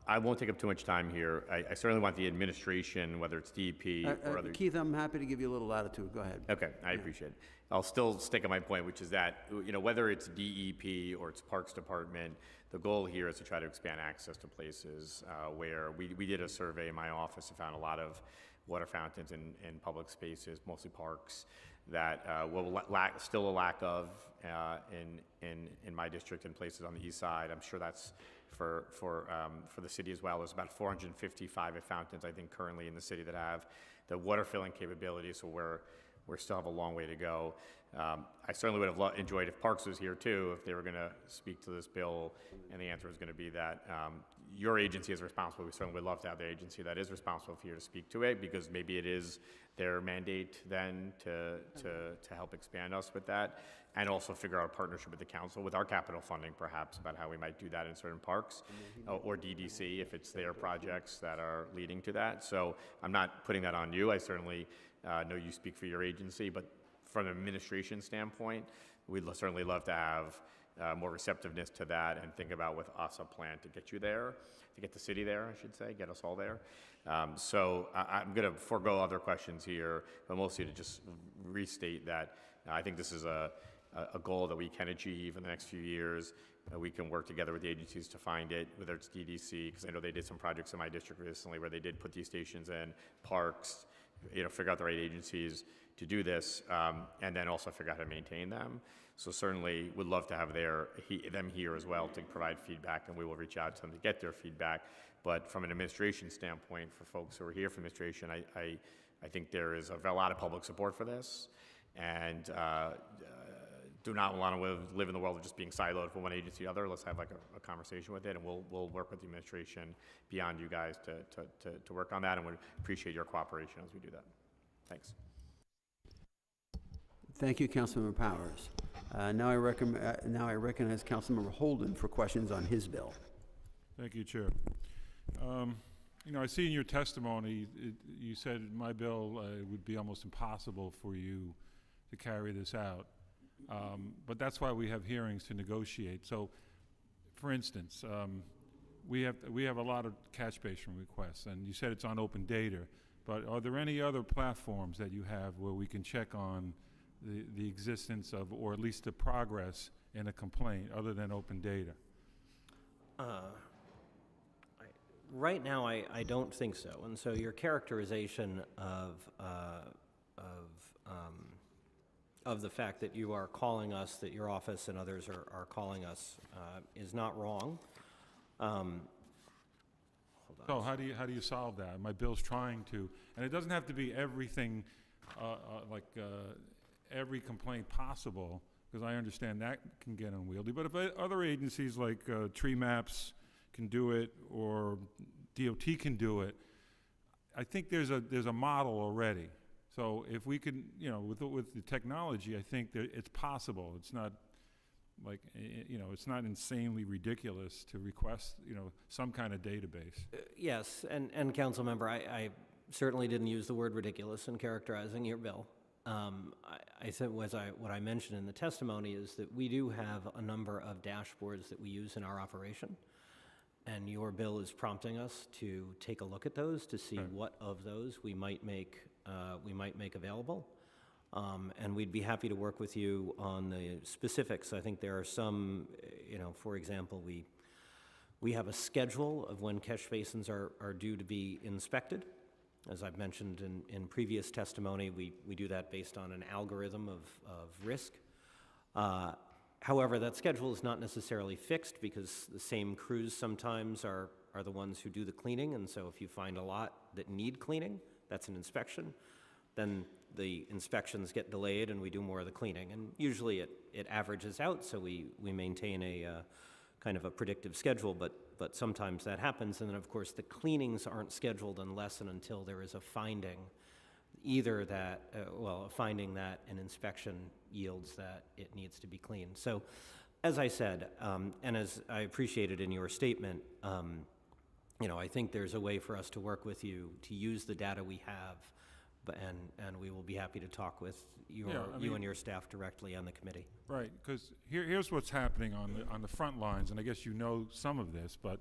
I won't take up too much time here. I certainly want the administration, whether it's DEP or other... Keith, I'm happy to give you a little latitude. Go ahead. Okay, I appreciate it. I'll still stick at my point, which is that, you know, whether it's DEP or it's Parks Department, the goal here is to try to expand access to places where we did a survey in my office and found a lot of water fountains in public spaces, mostly parks, that will still a lack of in my district and places on the east side. I'm sure that's for the city as well. There's about 455 fountains, I think, currently in the city that have the water filling capability, so we still have a long way to go. I certainly would have enjoyed if Parks was here too, if they were going to speak to this bill, and the answer is going to be that your agency is responsible. We certainly would love to have the agency that is responsible here to speak to it, because maybe it is their mandate then to help expand us with that, and also figure out a partnership with the council, with our capital funding perhaps, about how we might do that in certain parks, or DDC if it's their projects that are leading to that. So I'm not putting that on you. I certainly know you speak for your agency, but from an administration standpoint, we'd certainly love to have more receptiveness to that and think about with us a plan to get you there, to get the city there, I should say, get us all there. So I'm going to forego other questions here, but mostly to just restate that I think this is a goal that we can achieve in the next few years. We can work together with the agencies to find it, whether it's DDC, because I know they did some projects in my district recently where they did put these stations in, parks, you know, figure out the right agencies to do this, and then also figure out how to maintain them. So certainly would love to have them here as well to provide feedback, and we will reach out to them to get their feedback. But from an administration standpoint, for folks who are here from administration, I think there is a lot of public support for this, and do not want to live in the world of just being siloed from one agency to other. Let's have like a conversation with it, and we'll work with the administration beyond you guys to work on that, and we appreciate your cooperation as we do that. Thanks. Thank you, Councilmember Powers. Now I recognize Councilmember Holden for questions on his bill. Thank you, Chair. You know, I see in your testimony, you said my bill would be almost impossible for you to carry this out. But that's why we have hearings to negotiate. So, for instance, we have a lot of catch basin requests, and you said it's on open data. But are there any other platforms that you have where we can check on the existence of, or at least the progress in a complaint, other than open data? Right now, I don't think so. And so your characterization of the fact that you are calling us, that your office and others are calling us, is not wrong. Hold on. So how do you solve that? My bill's trying to, and it doesn't have to be everything every complaint possible, because I understand that can get unwieldy. But if other agencies like Tree Maps can do it, or DOT can do it, I think there's a model already. So if we can, you know, with the technology, I think that it's possible. It's not like, you know, it's not insanely ridiculous to request, you know, some kind of database. Yes, and council member, I certainly didn't use the word ridiculous in characterizing your bill. I said what I mentioned in the testimony is that we do have a number of dashboards that we use in our operation, and your bill is prompting us to take a look at those to see what of those we might make available, and we'd be happy to work with you on the specifics. I think there are some, you know, for example, we have a schedule of when catch basins are due to be inspected. As I've mentioned in previous testimony, we do that based on an algorithm of risk. However, that schedule is not necessarily fixed because the same crews sometimes are the ones who do the cleaning, and so if you find a lot that need cleaning, that's an inspection, then the inspections get delayed and we do more of the cleaning. And usually it averages out, so we maintain a kind of a predictive schedule, but sometimes that happens. And then, of course, the cleanings aren't scheduled unless and until there is a finding, either that, a finding that an inspection yields that it needs to be cleaned. So, as I said, and as I appreciated in your statement, I think there's a way for us to work with you to use the data we have, and we will be happy to talk with you and your staff directly on the committee. Right, because here's what's happening on the front lines, and I guess you know some of this, but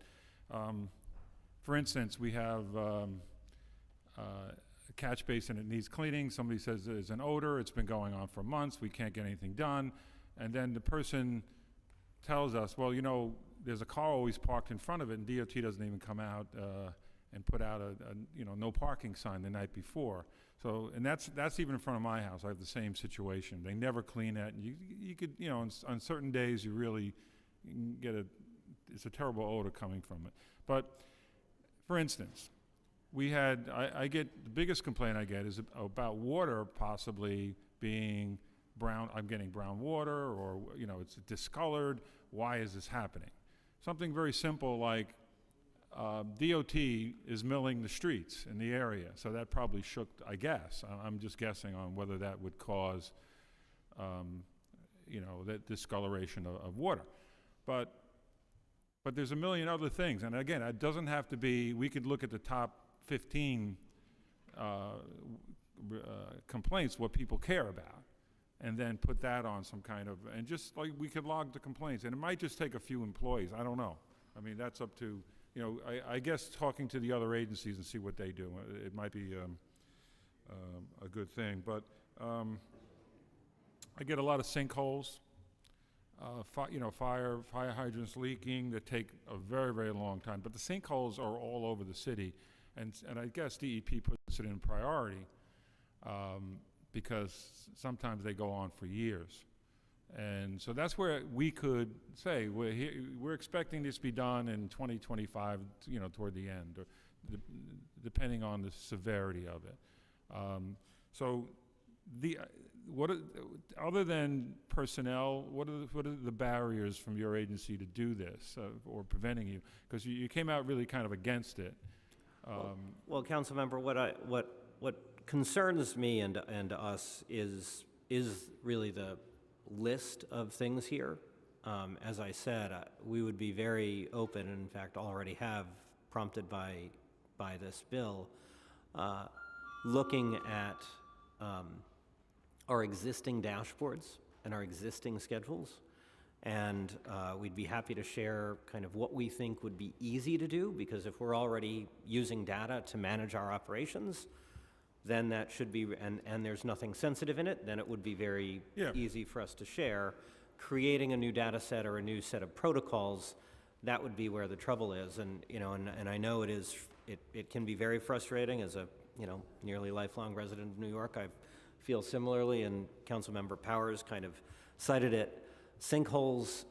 for instance, we have a catch basin that needs cleaning. Somebody says there's an odor, it's been going on for months, we can't get anything done, and then the person tells us, well, there's a car always parked in front of it, and DOT doesn't even come out and put out a no parking sign the night before. So, and that's even in front of my house. I have the same situation. They never clean it. And you could, on certain days you really get it's a terrible odor coming from it. But for instance, I get, the biggest complaint I get is about water possibly being brown. I'm getting brown water, or it's discolored. Why is this happening? Something very simple like DOT is milling the streets in the area, so that probably shook, I guess. I'm just guessing on whether that would cause, that discoloration of water. But there's a million other things, and again, it doesn't have to be, we could look at the top 15 complaints, what people care about, and then put that on some kind of, and just like we could log the complaints, and it might just take a few employees, I don't know. I mean, that's up to, I guess talking to the other agencies and see what they do, it might be a good thing. But I get a lot of sinkholes, fire hydrants leaking that take a very, very long time. But the sinkholes are all over the city, and I guess DEP puts it in priority because sometimes they go on for years. And so that's where we could say, we're expecting this to be done in 2025, toward the end, or depending on the severity of it. So other than personnel, what are the barriers from your agency to do this, or preventing you? Because you came out really kind of against it. Well, council member, what concerns me and us is really the list of things here. As I said, we would be very open, and in fact already have, prompted by this bill, looking at our existing dashboards and our existing schedules, and we'd be happy to share kind of what we think would be easy to do, because if we're already using data to manage our operations, then that should be, and there's nothing sensitive in it, then it would be very easy for us to share. Creating a new data set or a new set of protocols, that would be where the trouble is. And and I know it can be very frustrating as a nearly lifelong resident of New York. I feel similarly, and Councilmember Powers kind of cited it. Sinkholes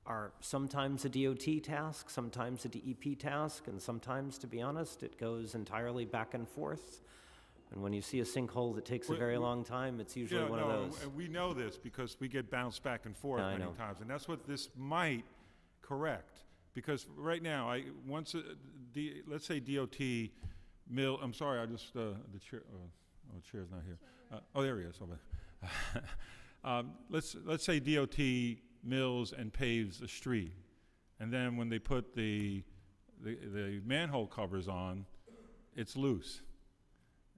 are sometimes a DOT task, sometimes a DEP task, and sometimes, to be honest, it goes entirely back and forth. And when you see a sinkhole that takes a very long time, it's usually one of those. And we know this because we get bounced back and forth many times, and that's what this might correct. Because right now, let's say DOT mill. I'm sorry, I just the chair. The chair's not here. There he is. Let's say DOT mills and paves a street, and then when they put the manhole covers on, it's loose.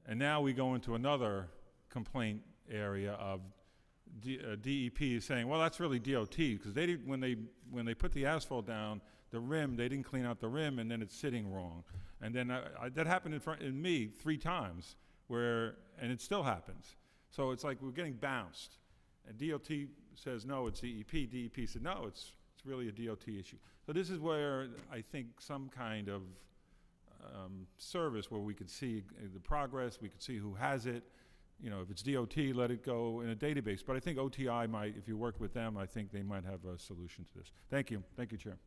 And now we go into another complaint area of DEP saying, well, that's really DOT, because they didn't, when they put the asphalt down, the rim, they didn't clean out the rim, and then it's sitting wrong. And then that happened in me 3 times, and it still happens. So it's like we're getting bounced. And DOT says, no, it's DEP. DEP said, no, it's really a DOT issue. So this is where I think some kind of service where we could see the progress, we could see who has it, you know, if it's DOT, let it go in a database. But I think OTI might, if you work with them, I think they might have a solution to this. Thank you. Thank you, Chair.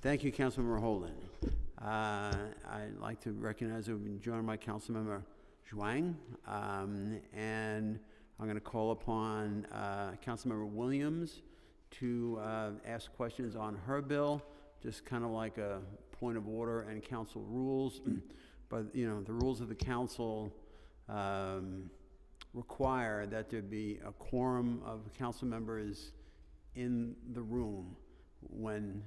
Thank you, Councilmember Holden. I'd like to recognize we've been joined by Councilmember Zhuang, and I'm going to call upon Councilmember Williams to ask questions on her bill, just kind of like a point of order and council rules. But, you know, the rules of the council require that there be a quorum of council members in the room when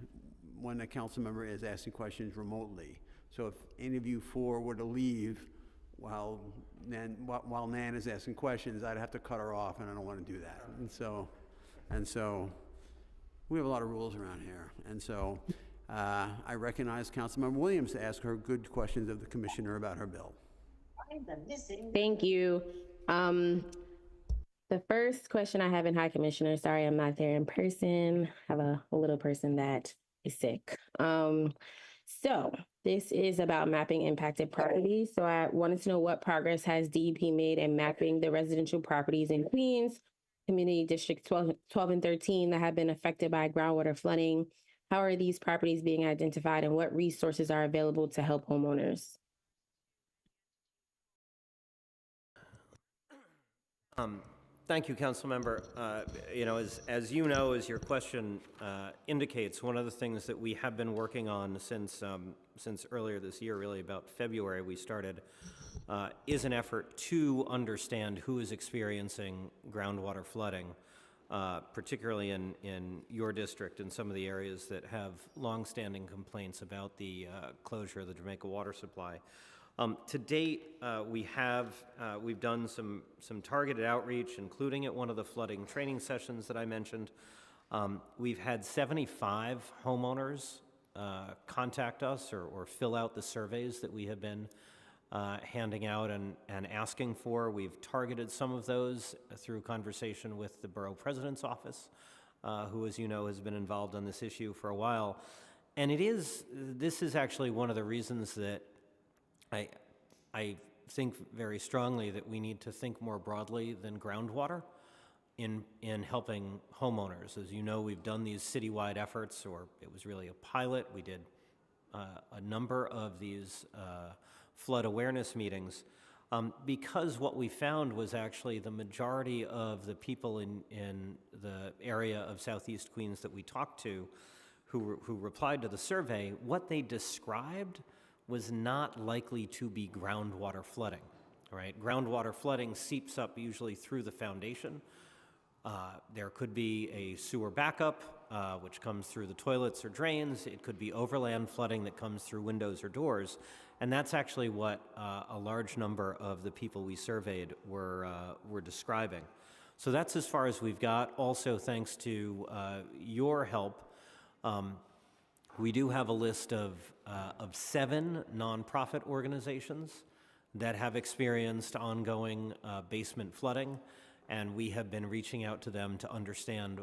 a council member is asking questions remotely. So if any of you four were to leave while Nan is asking questions, I'd have to cut her off, and I don't want to do that. And so we have a lot of rules around here. And so I recognize Councilmember Williams to ask her good questions of the commissioner about her bill. Thank you. The first question I have in High Commissioner, sorry I'm not there in person, I have a little person that is sick. So this is about mapping impacted properties. So I wanted to know what progress has DEP made in mapping the residential properties in Queens, Community District 12 and 13 that have been affected by groundwater flooding. How are these properties being identified and what resources are available to help homeowners? Thank you, Councilmember. You know, as you know, as your question indicates, one of the things that we have been working on since earlier this year, really about February, we started, is an effort to understand who is experiencing groundwater flooding, particularly in your district and some of the areas that have longstanding complaints about the closure of the Jamaica water supply. To date, we've done some targeted outreach, including at one of the flooding training sessions that I mentioned. We've had 75 homeowners contact us or fill out the surveys that we have been handing out and asking for. We've targeted some of those through conversation with the Borough President's Office, who, as you know, has been involved on this issue for a while. And this is actually one of the reasons that I think very strongly that we need to think more broadly than groundwater in helping homeowners. As you know, we've done these citywide efforts, or it was really a pilot. We did a number of these flood awareness meetings because what we found was actually the majority of the people in the area of Southeast Queens that we talked to who replied to the survey, what they described was not likely to be groundwater flooding, right? Groundwater flooding seeps up usually through the foundation. There could be a sewer backup, which comes through the toilets or drains. It could be overland flooding that comes through windows or doors. And that's actually what a large number of the people we surveyed were describing. So that's as far as we've got. Also, thanks to your help, we do have a list of 7 nonprofit organizations that have experienced ongoing basement flooding, and we have been reaching out to them to understand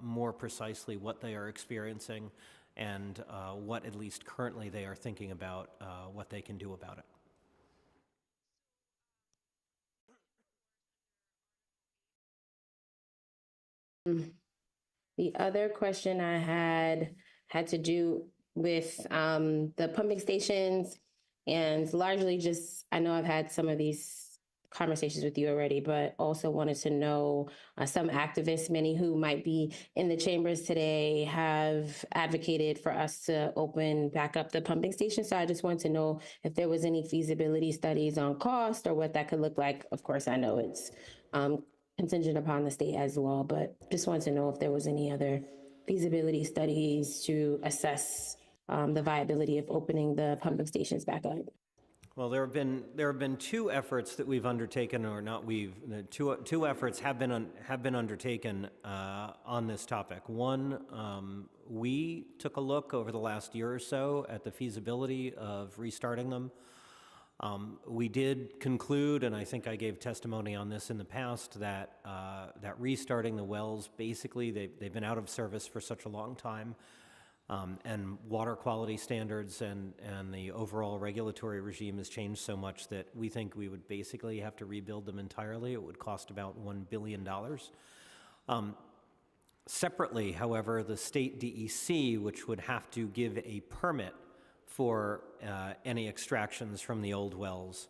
more precisely what they are experiencing and what, at least currently, they are thinking about what they can do about it. The other question I had to do with the pumping stations, and largely just, I know I've had some of these conversations with you already, but also wanted to know some activists, many who might be in the chambers today, have advocated for us to open back up the pumping station. So I just wanted to know if there was any feasibility studies on cost or what that could look like. Of course, I know it's contingent upon the state as well, but just wanted to know if there was any other feasibility studies to assess the viability of opening the pumping stations back up. Well, there have been 2 efforts that we've undertaken, or not we've. Two efforts have been undertaken on this topic. One, we took a look over the last year or so at the feasibility of restarting them. We did conclude, and I think I gave testimony on this in the past, that restarting the wells, basically they've been out of service for such a long time And water quality standards and the overall regulatory regime has changed so much that we think we would basically have to rebuild them entirely. It would cost about $1 billion. Separately, however, the state DEC, which would have to give a permit for any extractions from the old wells,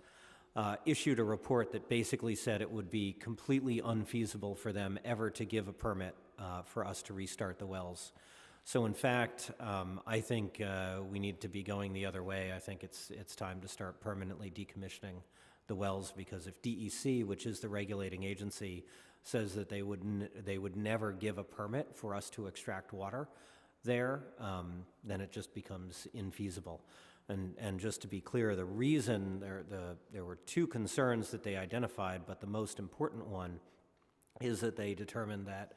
issued a report that basically said it would be completely unfeasible for them ever to give a permit for us to restart the wells. So in fact, I think we need to be going the other way. I think it's time to start permanently decommissioning the wells, because if DEC, which is the regulating agency, says that they would never give a permit for us to extract water there, then it just becomes infeasible. And just to be clear, the reason there were two concerns that they identified, but the most important one is that they determined that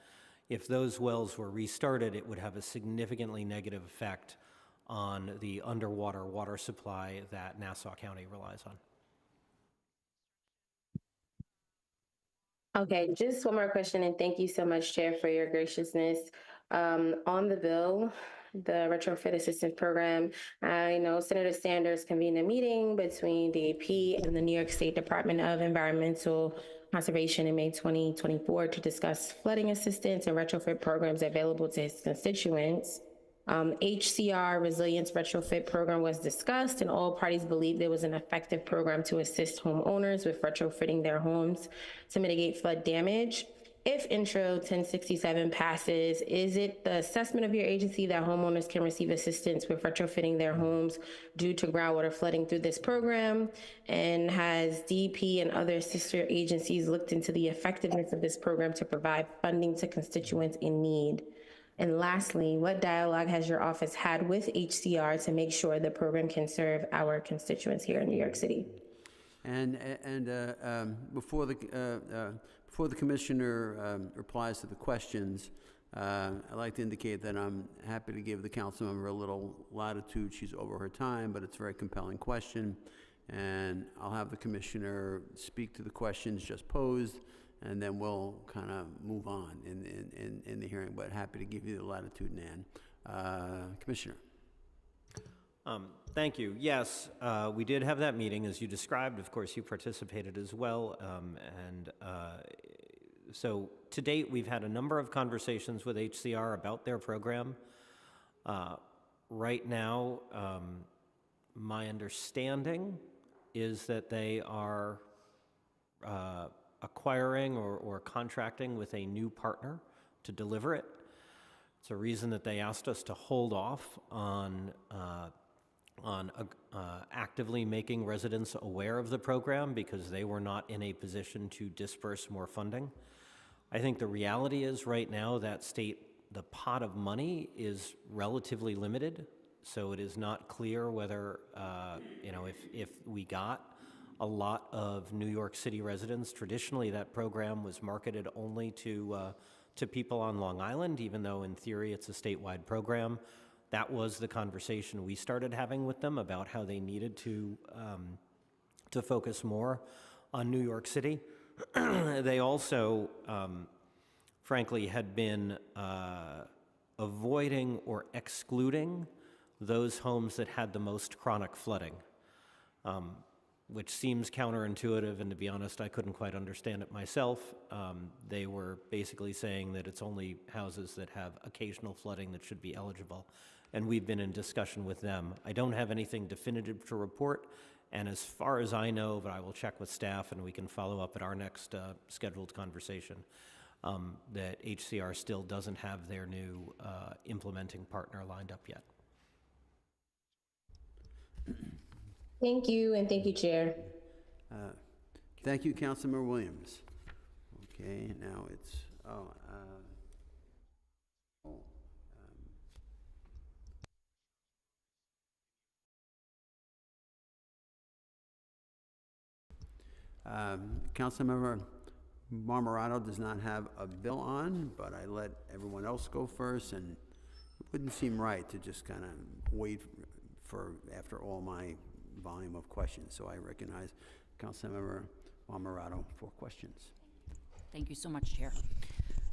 if those wells were restarted, it would have a significantly negative effect on the underwater water supply that Nassau County relies on. Okay, just one more question, and thank you so much, Chair, for your graciousness. On the bill, the retrofit assistance program, I know Senator Sanders convened a meeting between DEP and the New York State Department of Environmental Conservation in May 2024 to discuss flooding assistance and retrofit programs available to his constituents. HCR Resilience Retrofit Program was discussed, and all parties believed there was an effective program to assist homeowners with retrofitting their homes to mitigate flood damage. If Intro 1067 passes, is it the assessment of your agency that homeowners can receive assistance with retrofitting their homes due to groundwater flooding through this program? And has DEP and other sister agencies looked into the effectiveness of this program to provide funding to constituents in need? And lastly, what dialogue has your office had with HCR to make sure the program can serve our constituents here in New York City? And before the commissioner replies to the questions, I'd like to indicate that I'm happy to give the council member a little latitude. She's over her time, but it's a very compelling question. And I'll have the commissioner speak to the questions just posed, and then we'll kind of move on in the hearing, but happy to give you the latitude, Nan. Commissioner. Thank you. Yes, we did have that meeting, as you described. Of course, you participated as well. So to date, we've had a number of conversations with HCR about their program. Right now, my understanding is that they are acquiring or contracting with a new partner to deliver it. It's a reason that they asked us to hold off on actively making residents aware of the program, because they were not in a position to disperse more funding. I think the reality is right now that the pot of money is relatively limited, so it is not clear whether, if we got a lot of New York City residents. Traditionally, that program was marketed only to people on Long Island, even though in theory it's a statewide program. That was the conversation we started having with them about how they needed to focus more on New York City. They also, frankly, had been avoiding or excluding those homes that had the most chronic flooding, which seems counterintuitive, and to be honest, I couldn't quite understand it myself. They were basically saying that it's only houses that have occasional flooding that should be eligible, and we've been in discussion with them. I don't have anything definitive to report, and as far as I know, but I will check with staff and we can follow up at our next scheduled conversation, that HCR still doesn't have their new implementing partner lined up yet. Thank you, and thank you, Chair. Thank you, Councilmember Williams. Okay, now it's, Councilmember Marmorato does not have a bill on, but I let everyone else go first, and it wouldn't seem right to just kind of wait for after all my volume of questions. So I recognize Councilmember Marmorato for questions. Thank you so much, Chair.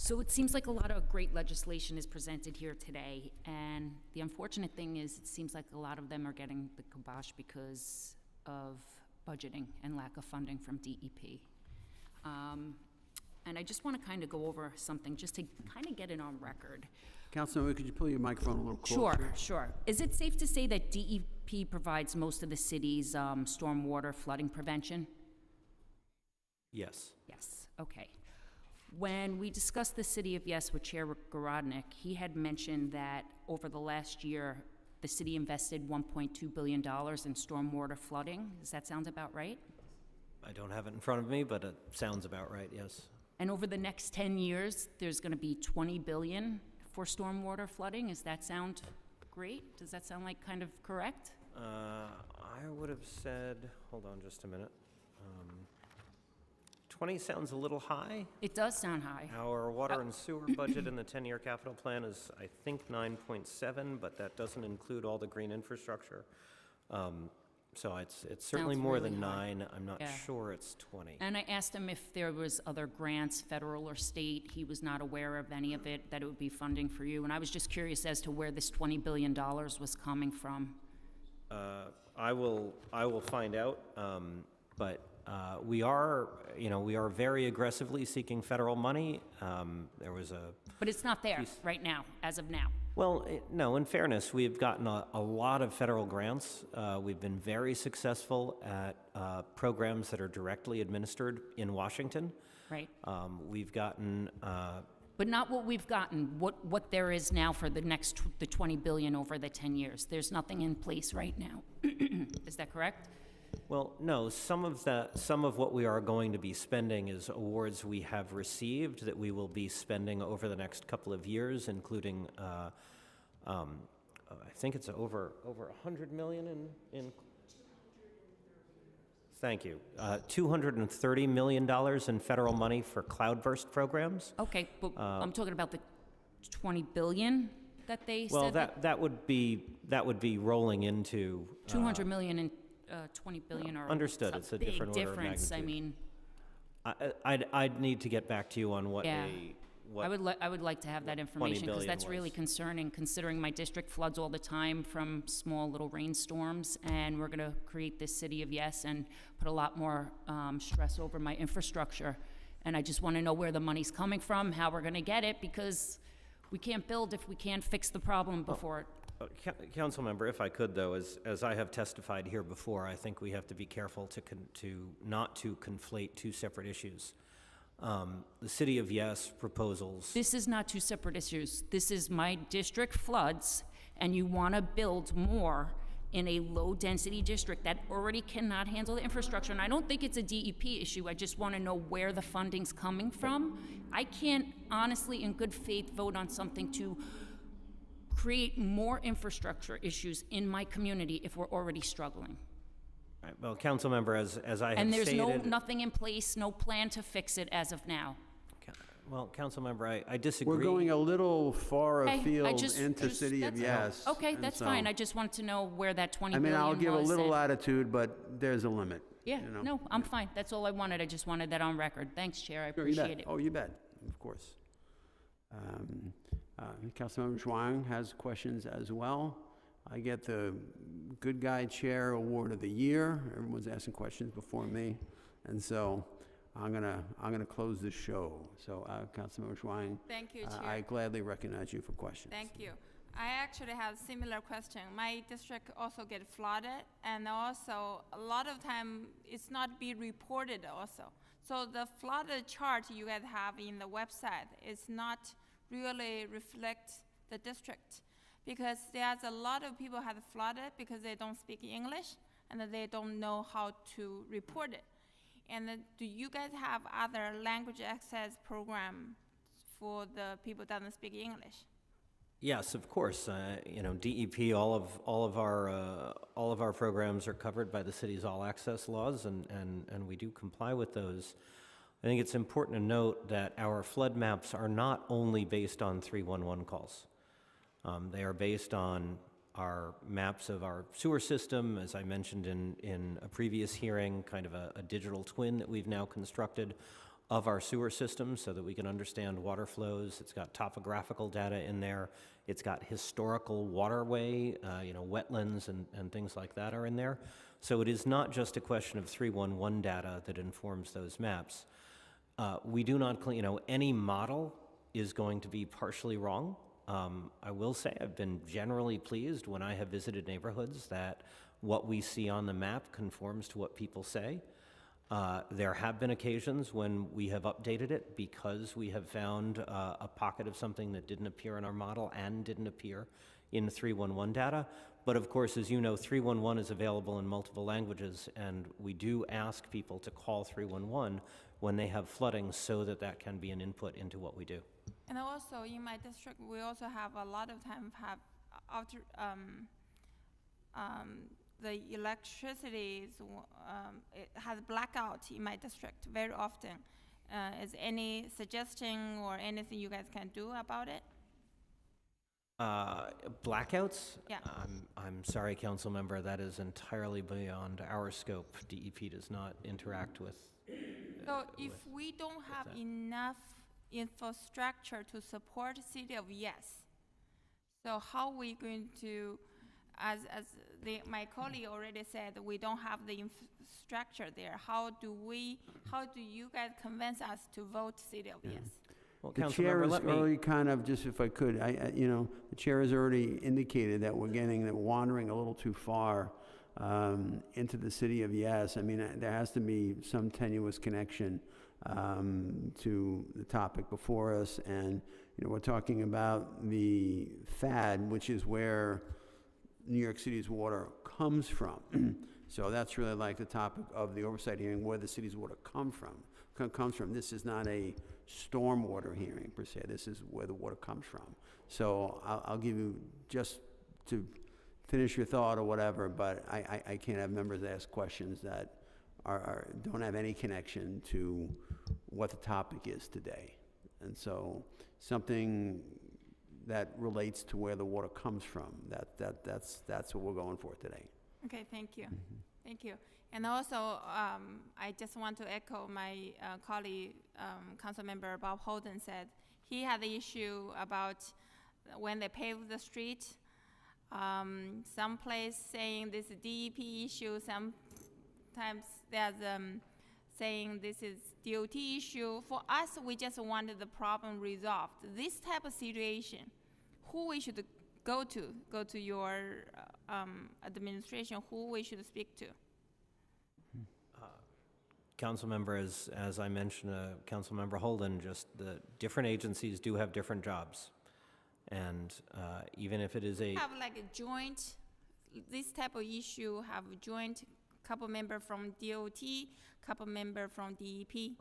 So it seems like a lot of great legislation is presented here today, and the unfortunate thing is it seems like a lot of them are getting the kibosh because of budgeting and lack of funding from DEP. And I just want to kind of go over something just to kind of get it on record. Councilmember, could you pull your microphone a little closer? Sure. Is it safe to say that DEP provides most of the city's stormwater flooding prevention? Yes. Yes, okay. When we discussed the city of Yes with Chair Garodnick, he had mentioned that over the last year, the city invested $1.2 billion in stormwater flooding. Does that sound about right? I don't have it in front of me, but it sounds about right, yes. And over the next 10 years, there's going to be $20 billion for stormwater flooding. Does that sound great? Does that sound like kind of correct? I would have said, hold on just a minute. 20 sounds a little high. It does sound high. Our water and sewer budget in the 10-year capital plan is, I think, 9.7, but that doesn't include all the green infrastructure. So it's certainly Sounds more really than high. 9. I'm not Yeah. sure it's 20. And I asked him if there was other grants, federal or state. He was not aware of any of it, that it would be funding for you. And I was just curious as to where this $20 billion was coming from. I will find out, but we are very aggressively seeking federal money. There was a But it's not there right now, as of now. Well, no, in fairness, we've gotten a lot of federal grants. We've been very successful at programs that are directly administered in Washington. Right. We've gotten, But not what we've gotten, what there is now for the next, the 20 billion over the 10 years. There's nothing in place right now. Is that correct? well, no, some of what we are going to be spending is awards we have received that we will be spending over the next couple of years, including, I think it's over 100 million in Thank you. $230 million in federal money for cloudburst programs. Okay, but I'm talking about the 20 billion that they Well, said. that would be rolling into 200 million and 20 billion are understood. a It's a big different order of difference. I magnitude. mean, I'd need to get back to you on what Yeah. what I would like to have that information because that's really concerning, considering my district floods all the time from small little rainstorms, and we're going to create this city of yes and put a lot more stress over my infrastructure. And I just want to know where the money's coming from, how we're going to get it, because we can't build if we can't fix the problem before it. Council member, if I could though, as I have testified here before, I think we have to be careful not to conflate two separate issues. The City of Yes proposals. This is not two separate issues. This is my district floods, and you want to build more in a low-density district that already cannot handle the infrastructure. And I don't think it's a DEP issue. I just want to know where the funding's coming from. I can't honestly, in good faith, vote on something to create more infrastructure issues in my community if we're already struggling. Right, well, council member, as I have And there's stated, nothing in place, no plan to fix it as of now. well, council member, I disagree. We're going a little far Okay, afield into City of that's- Yes. Okay, and that's so- fine. I just wanted to know where that 20 I mean, billion I'll give a was little and- latitude, but there's a limit. Yeah, you know? no, I'm fine. That's all I wanted. I just wanted that on record. Thanks, Chair. I Sure, you bet. appreciate it. Oh, you bet, of course. Councilmember Zhuang has questions as well. I get the Good Guy Chair Award of the Year. Everyone's asking questions before me, and so I'm gonna close the show. So, Councilmember Zhuang, Thank you, Chair. I gladly recognize you for questions. Thank you. I actually have similar question. My district also get flooded, and also a lot of time it's not be reported also. So the flooded chart you guys have in the website is not really reflect the district, because there's a lot of people have flooded because they don't speak English and they don't know how to report it. And then do you guys have other language access program for the people that don't speak English? Yes, of course. DEP, all of our programs are covered by the city's all access laws, and we do comply with those. I think it's important to note that our flood maps are not only based on 311 calls. They are based on our maps of our sewer system, as I mentioned in a previous hearing, kind of a digital twin that we've now constructed. of our sewer system so that we can understand water flows. It's got topographical data in there. It's got historical waterway, wetlands and things like that are in there. So it is not just a question of 311 data that informs those maps. We do not, any model is going to be partially wrong. I will say I've been generally pleased when I have visited neighborhoods that what we see on the map conforms to what people say. There have been occasions when we have updated it because we have found a pocket of something that didn't appear in our model and didn't appear in 311 data. But of course, as you know, 311 is available in multiple languages, and we do ask people to call 311 when they have flooding so that that can be an input into what we do. And also in my district, we also have a lot of time have after the electricity is, it has blackout in my district very often. Is any suggestion or anything you guys can do about it? Blackouts? Yeah. I'm sorry, council member, that is entirely beyond our scope. DEP does not interact with. So if we don't have enough infrastructure to support the city of Yes, so how are we going to, as my colleague already said, we don't have the infrastructure there. How do you guys convince us to vote city of Yes? Well, The council chair member, has let me. already kind of, just if I could, the chair has already indicated that we're wandering a little too far into the city of Yes. I mean, there has to be some tenuous connection to the topic before us. And, we're talking about the FAD, which is where New York City's water comes from. So that's really like the topic of the oversight hearing, where the city's water comes from. This is not a stormwater hearing per se. This is where the water comes from. So I'll give you, just to finish your thought or whatever, but I can't have members ask questions that don't have any connection to what the topic is today. And so something that relates to where the water comes from, that's what we're going for today. Okay, thank you. Thank you. And also, I just want to echo my colleague, Councilmember Bob Holden said. He had the issue about when they paved the street, some place saying this is DEP issue, sometimes there's saying this is DOT issue. For us, we just wanted the problem resolved. This type of situation, who we should go to your administration, who we should speak to? Council member, as I mentioned, Council member Holden, just the different agencies do have different jobs. And even if it is have like a joint, this type of issue have a joint, couple member from DOT, couple member from DEP.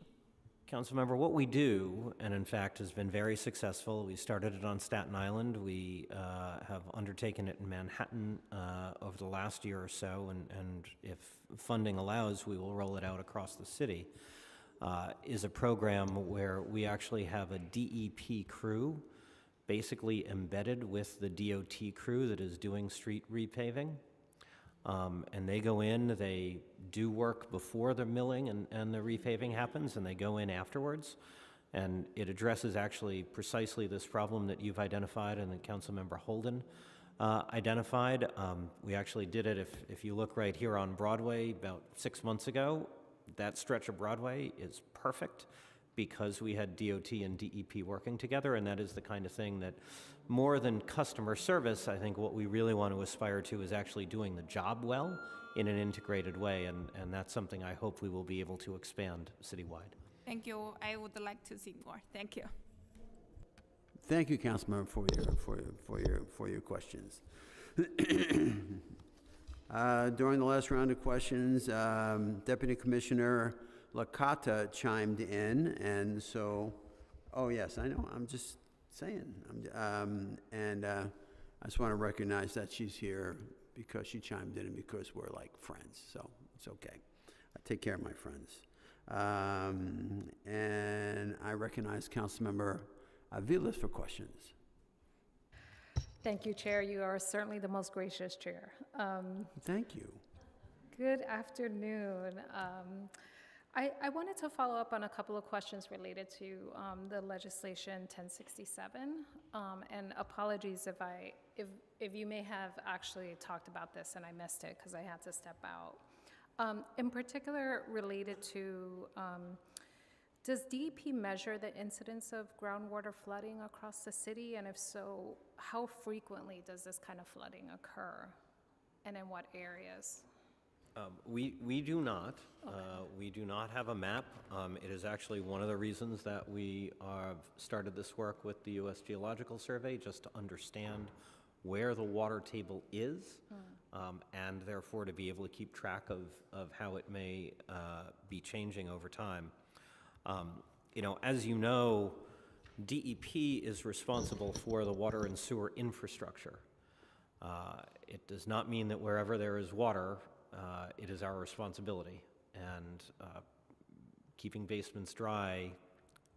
Council member, what we do, and in fact has been very successful, we started it on Staten Island, we have undertaken it in Manhattan over the last year or so, and if funding allows, we will roll it out across the city, is a program where we actually have a DEP crew basically embedded with the DOT crew that is doing street repaving. And they go in, they do work before the milling and the repaving happens, and they go in afterwards. And it addresses actually precisely this problem that you've identified and that Councilmember Holden identified. We actually did it, if you look right here on Broadway about 6 months ago, that stretch of Broadway is perfect because we had DOT and DEP working together, and that is the kind of thing that, more than customer service, I think what we really want to aspire to is actually doing the job well in an integrated way, and that's something I hope we will be able to expand citywide. Thank you. I would like to see more. Thank you. Thank you, Councilmember, for your questions. During the last round of questions, Deputy Commissioner Licata chimed in, and so, oh yes, I know, I'm just saying, and I just want to recognize that she's here because she chimed in and because we're like friends, so it's okay. I take care of my friends. And I recognize Councilmember Aviles for questions. Thank you, Chair. You are certainly the most gracious chair. Thank you. Good afternoon. I wanted to follow up on a couple of questions related to the legislation 1067. And apologies if you may have actually talked about this and I missed it because I had to step out. In particular, related to, does DEP measure the incidence of groundwater flooding across the city? And if so, how frequently does this kind of flooding occur? And in what areas? We do not. We do not have a map. It is actually one of the reasons that we have started this work with the U.S. Geological Survey, just to understand where the water table is, and therefore to be able to keep track of how it may be changing over time. As you know, DEP is responsible for the water and sewer infrastructure. It does not mean that wherever there is water, it is our responsibility, and keeping basements dry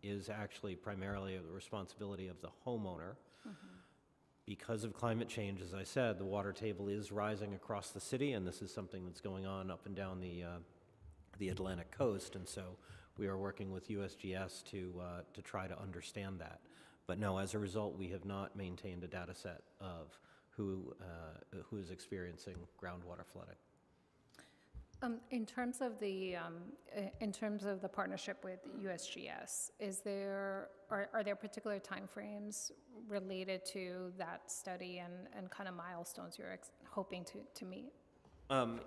is actually primarily the responsibility of the homeowner. Because of climate change, as I said, the water table is rising across the city, and this is something that's going on up and down the Atlantic coast, and so we are working with USGS to try to understand that. But no, as a result, we have not maintained a data set of who is experiencing groundwater flooding. In terms of the partnership with USGS, are there particular timeframes related to that study and kind of milestones you're hoping to meet?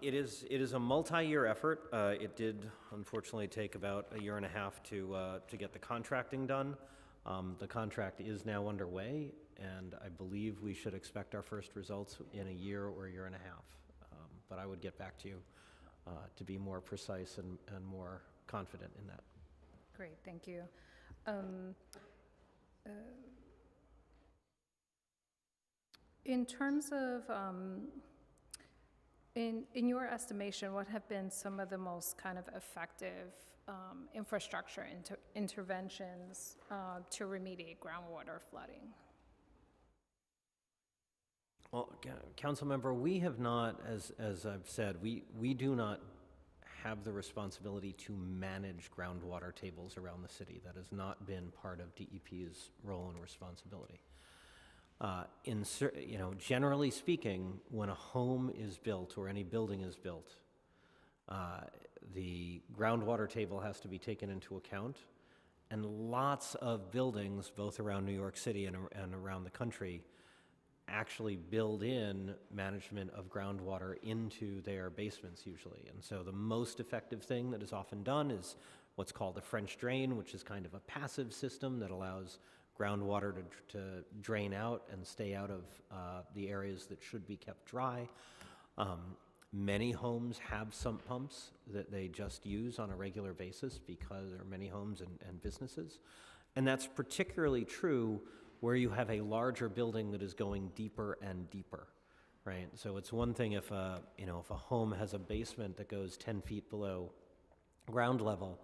It is a multi-year effort. It did unfortunately take about a year and a half to get the contracting done. The contract is now underway, and I believe we should expect our first results in a year or a year and a half. But I would get back to you to be more precise and more confident in that. Great, thank you. In terms of, in your estimation, what have been some of the most kind of effective infrastructure interventions to remediate groundwater flooding? Well, Council Member, we have not, as I've said, we do not have the responsibility to manage groundwater tables around the city. That has not been part of DEP's role and responsibility. Generally speaking, when a home is built or any building is built, the groundwater table has to be taken into account, and lots of buildings, both around New York City and around the country, actually build in management of groundwater into their basements usually. And so the most effective thing that is often done is what's called a French drain, which is kind of a passive system that allows groundwater to drain out and stay out of the areas that should be kept dry. Many homes have sump pumps that they just use on a regular basis because there are many homes and businesses. And that's particularly true where you have a larger building that is going deeper and deeper, right? So it's one thing if a home has a basement that goes 10 feet below ground level,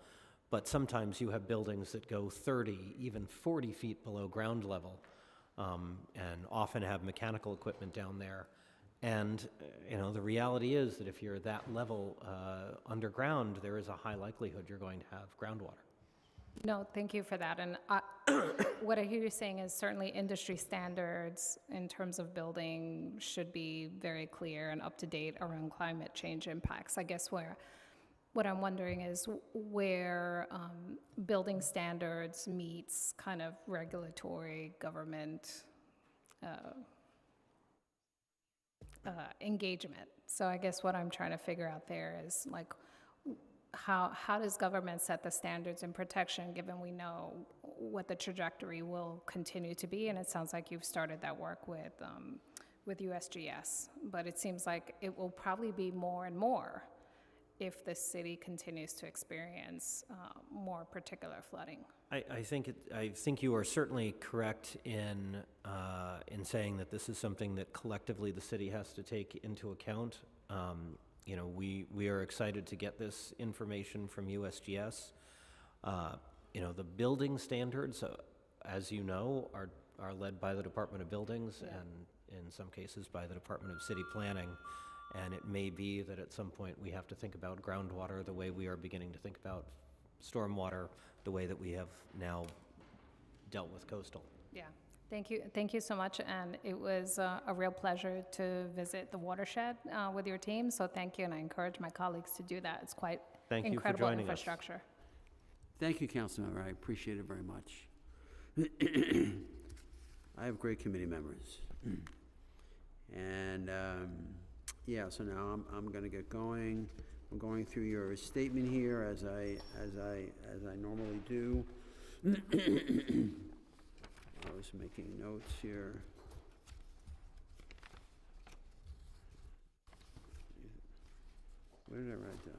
but sometimes you have buildings that go 30, even 40 feet below ground level, and often have mechanical equipment down there. And the reality is that if you're that level underground, there is a high likelihood you're going to have groundwater. No, thank you for that. And what I hear you saying is certainly industry standards in terms of building should be very clear and up to date around climate change impacts. I guess what I'm wondering is where building standards meets kind of regulatory government engagement. So I guess what I'm trying to figure out there is like, how does government set the standards in protection given we know what the trajectory will continue to be? And it sounds like you've started that work with USGS, but it seems like it will probably be more and more if the city continues to experience more particular flooding. I think you are certainly correct in saying that this is something that collectively the city has to take into account. We are excited to get this information from USGS. The building standards, as you know, are led by the Department of Buildings and in some cases by the Department of City Planning. And it may be that at some point we have to think about groundwater the way we are beginning to think about stormwater, the way that we have now dealt with coastal. Yeah, thank you so much, and it was a real pleasure to visit the watershed with your team, so thank you, and I encourage my colleagues to do that. It's quite incredible infrastructure. Thank you, Councilmember. I appreciate it very much. I have great committee members. And yeah, so now I'm going to get going. I'm going through your statement here as I normally do. I was making notes here. Where did I write that?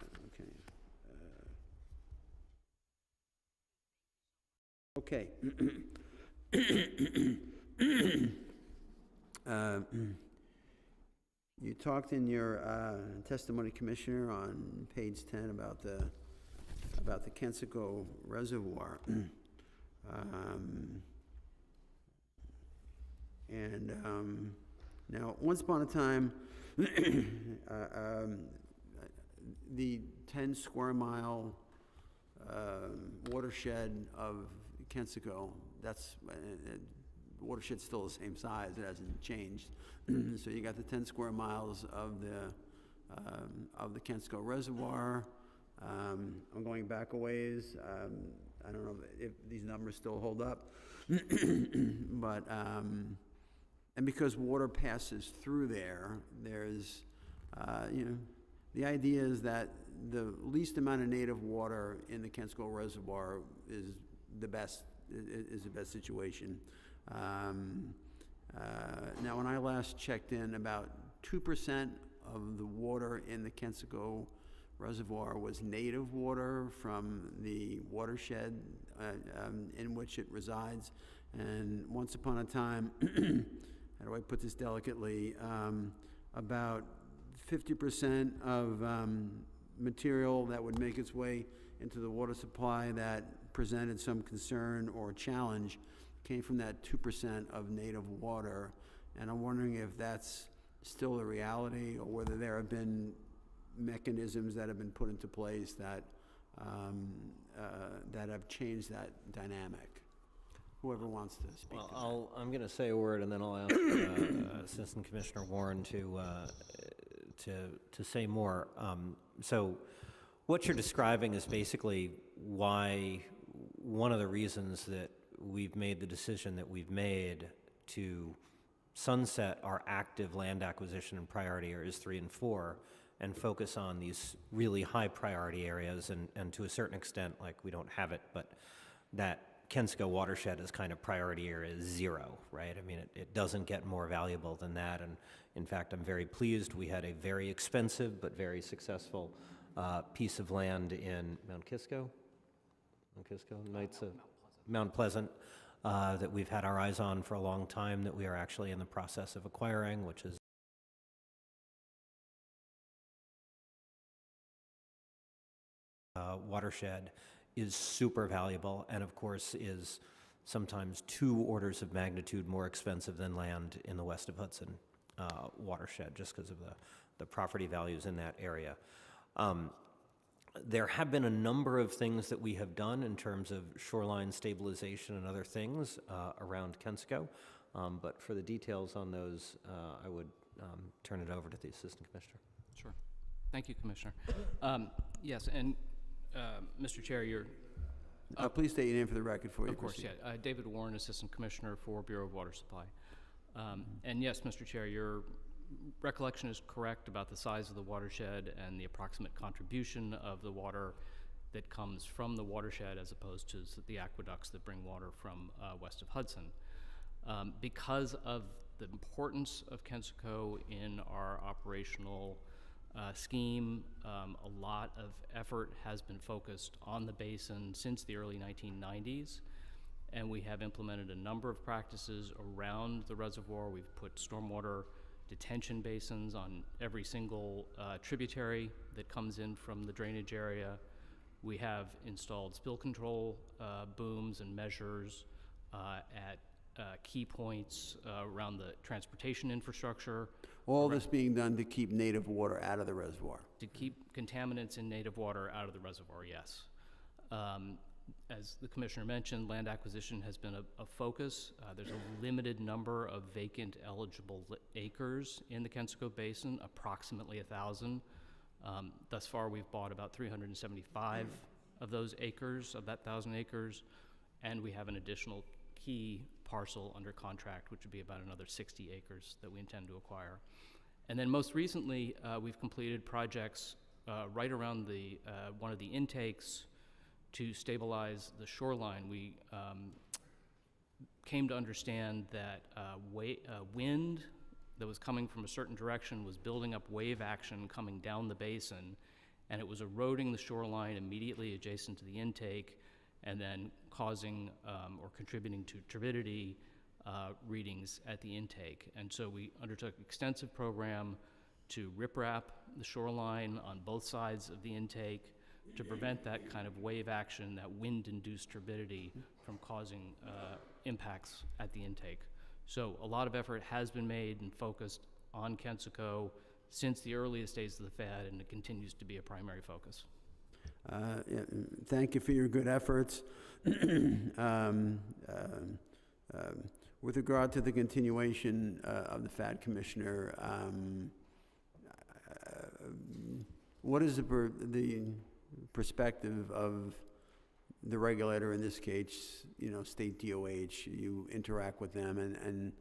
Okay. You talked in your testimony, Commissioner, on page 10 about the Kensico Reservoir. Now, once upon a time, the 10 square mile watershed of Kensico, that's watershed's still the same size, it hasn't changed. So you got the 10 square miles of the Kensico Reservoir. I'm going back a ways. I don't know if these numbers still hold up, but and because water passes through there, there's the idea is that the least amount of native water in the Kensico Reservoir is the best situation. Now, when I last checked in, about 2% of the water in the Kensico Reservoir was native water from the watershed in which it resides. And once upon a time, how do I put this delicately, about 50% of material that would make its way into the water supply that presented some concern or challenge came from that 2% of native water. And I'm wondering if that's still the reality, or whether there have been mechanisms that have been put into place that that have changed that dynamic. Whoever wants to speak. Well, I'm going to say a word, and then I'll ask Assistant Commissioner Warren to say more. So, what you're describing is basically why one of the reasons that we've made the decision that we've made to sunset our active land acquisition in priority areas 3 and 4 and focus on these really high priority areas, and to a certain extent, like, we don't have it, but that Kensico watershed is kind of priority area 0, right? I mean, it doesn't get more valuable than that, and in fact, I'm very pleased. We had a very expensive but very successful piece of land in Mount Pleasant, that we've had our eyes on for a long time, that we are actually in the process of acquiring, which is watershed is super valuable, and of course is sometimes 2 orders of magnitude more expensive than land in the west of Hudson watershed, just because of the property values in that area. There have been a number of things that we have done in terms of shoreline stabilization and other things around Kensico, but for the details on those, I would turn it over to the Assistant Commissioner. Sure. Thank you, Commissioner. Yes, and Mr. Chair, you're... please state your name for the record for you. Of course, yeah. David Warren, Assistant Commissioner for Bureau of Water Supply. And yes, Mr. Chair, your recollection is correct about the size of the watershed and the approximate contribution of the water that comes from the watershed as opposed to the aqueducts that bring water from west of Hudson. Because of the importance of Kensico in our operational scheme, a lot of effort has been focused on the basin since the early 1990s, and we have implemented a number of practices around the reservoir. We've put stormwater detention basins on every single tributary that comes in from the drainage area. We have installed spill control booms and measures at key points around the transportation infrastructure. All this being done to keep native water out of the reservoir. To keep contaminants in native water out of the reservoir, yes. As the commissioner mentioned, land acquisition has been a focus. There's a limited number of vacant eligible acres in the Kensico Basin, approximately 1,000. Thus far, we've bought about 375 of those acres, of that 1,000 acres, and we have an additional key parcel under contract, which would be about another 60 acres that we intend to acquire. And then most recently, we've completed projects right around the one of the intakes to stabilize the shoreline. We came to understand that wind that was coming from a certain direction was building up wave action coming down the basin, and it was eroding the shoreline immediately adjacent to the intake, and then causing or contributing to turbidity readings at the intake. And so we undertook an extensive program to riprap the shoreline on both sides of the intake to prevent that kind of wave action, that wind-induced turbidity, from causing impacts at the intake. So a lot of effort has been made and focused on Kensico since the earliest days of the FAD, and it continues to be a primary focus. Yeah, thank you for your good efforts. With regard to the continuation of the FAD, Commissioner, what is the perspective of the regulator, in this case, state DOH? You interact with them, and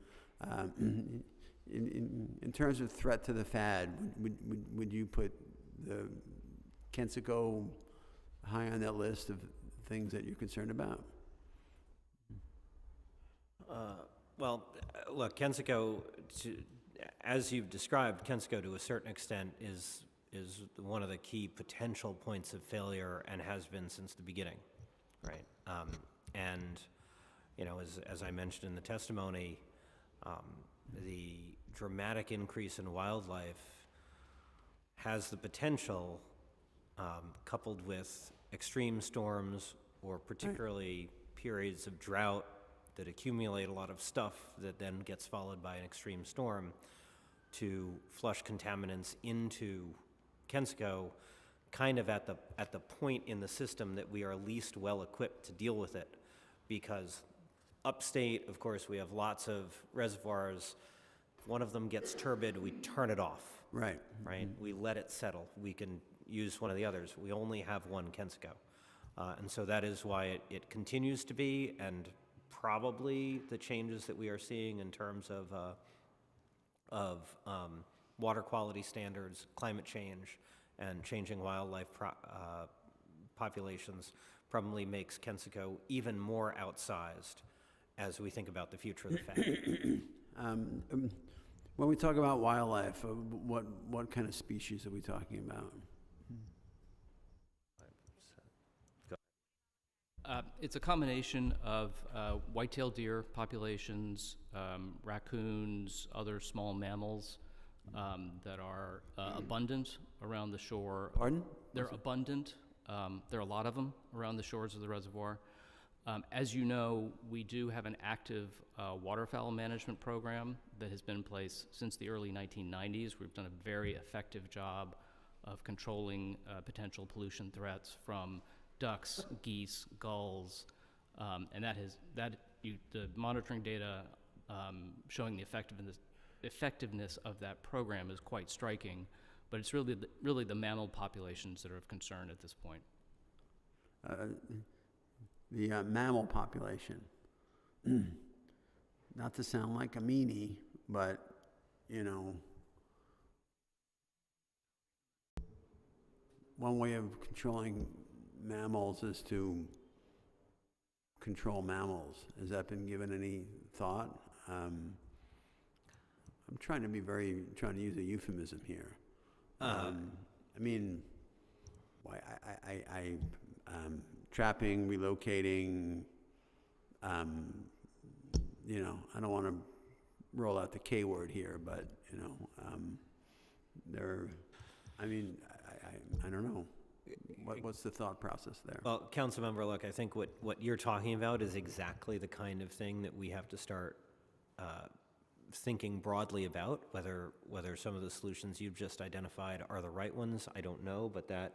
in terms of threat to the FAD, would you put the Kensico high on that list of things that you're concerned about? Well, look, Kensico, as you've described, Kensico to a certain extent is one of the key potential points of failure, and has been since the beginning, right? And as I mentioned in the testimony, the dramatic increase in wildlife has the potential, coupled with extreme storms or particularly periods of drought that accumulate a lot of stuff that then gets followed by an extreme storm, to flush contaminants into Kensico, kind of at the point in the system that we are least well equipped to deal with it. Because upstate, of course, we have lots of reservoirs. If one of them gets turbid, we turn it off. Right. Right? We let it settle. We can use one of the others. We only have one Kensico. And so that is why it continues to be, and probably the changes that we are seeing in terms of water quality standards, climate change, and changing wildlife populations probably makes Kensico even more outsized as we think about the future of the FAD. When we talk about wildlife, what kind of species are we talking about? It's a combination of white-tailed deer populations, raccoons, other small mammals that are abundant around the shore. Pardon? They're abundant. There are a lot of them around the shores of the reservoir. As you know, we do have an active waterfowl management program that has been in place since the early 1990s. We've done a very effective job of controlling potential pollution threats from ducks, geese, gulls, and the monitoring data showing the effectiveness of that program is quite striking. But it's really the mammal populations that are of concern at this point. The mammal population. Not to sound like a meanie, but one way of controlling mammals is to control mammals. Has that been given any thought? I'm trying to use a euphemism here. Trapping, relocating, I don't want to roll out the K word here, but, I don't know. what's the thought process there? Well, Councilmember, look, I think what you're talking about is exactly the kind of thing that we have to start thinking broadly about. Whether some of the solutions you've just identified are the right ones, I don't know, but that,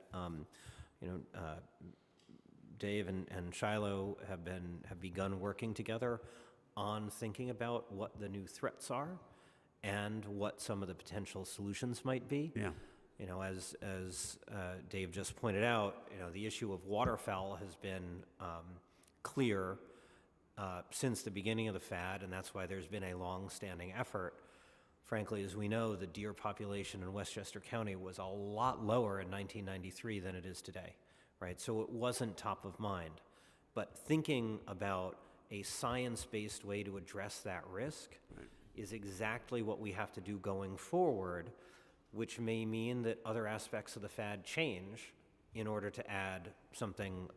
Dave and Shiloh have begun working together on thinking about what the new threats are and what some of the potential solutions might be. Yeah. You know, as Dave just pointed out, you know, the issue of waterfowl has been clear since the beginning of the FAD, and that's why there's been a long-standing effort. Frankly, as we know, the deer population in Westchester County was a lot lower in 1993 than it is today, right? So it wasn't top of mind. But thinking about a science-based way to address that risk is exactly what we have to do going forward, which may mean that other aspects of the FAD change in order to add something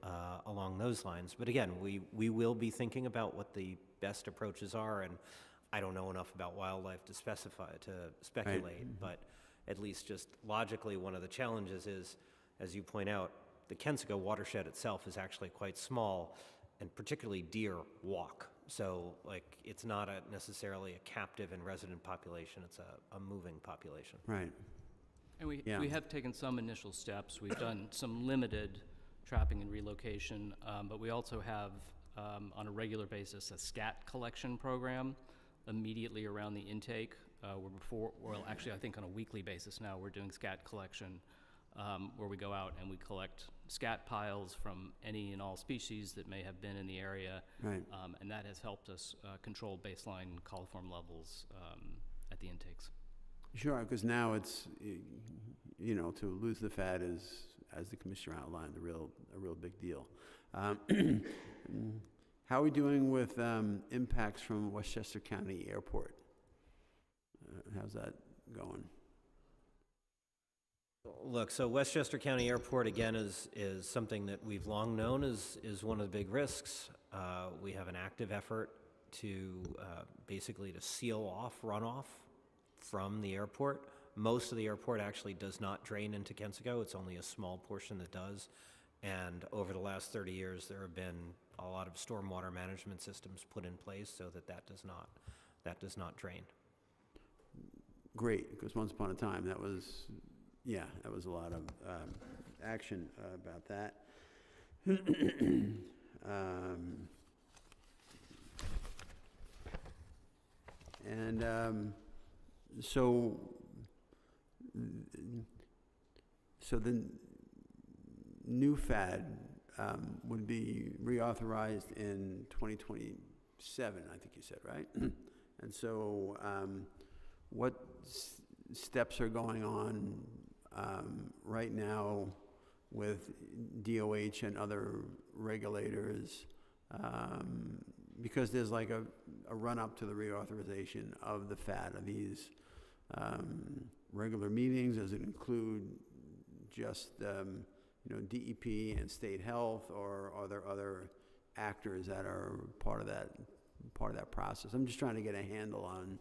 along those lines. But again, we will be thinking about what the best approaches are, and I don't know enough about wildlife to speculate, but at least just logically, one of the challenges is, as you point out, the Kensico watershed itself is actually quite small, and particularly deer walk. So, like, it's not necessarily a captive and resident population, it's a moving population. Right. And we have taken some initial steps. We've done some limited trapping and relocation, but we also have, on a regular basis, a scat collection program immediately around the intake. Actually, I think on a weekly basis now, we're doing scat collection, where we go out and we collect scat piles from any and all species that may have been in the area. Right. And that has helped us control baseline coliform levels at the intakes. Sure, because now it's, you know, to lose the FAD is, as the commissioner outlined, a real big deal. How are we doing with impacts from Westchester County Airport? How's that going? Look, so Westchester County Airport, again, is something that we've long known is one of the big risks. We have an active effort to basically to seal off runoff from the airport. Most of the airport actually does not drain into Kensico. It's only a small portion that does. And over the last 30 years, there have been a lot of stormwater management systems put in place so that does not drain. Great, because once upon a time, that was a lot of action about that. So the new FAD would be reauthorized in 2027, I think you said, right? And so what steps are going on right now with DOH and other regulators, because there's like a run-up to the reauthorization of the FAD? Are these regular meetings? Does it include just DEP and state health, or are there other actors that are part of that process? I'm just trying to get a handle on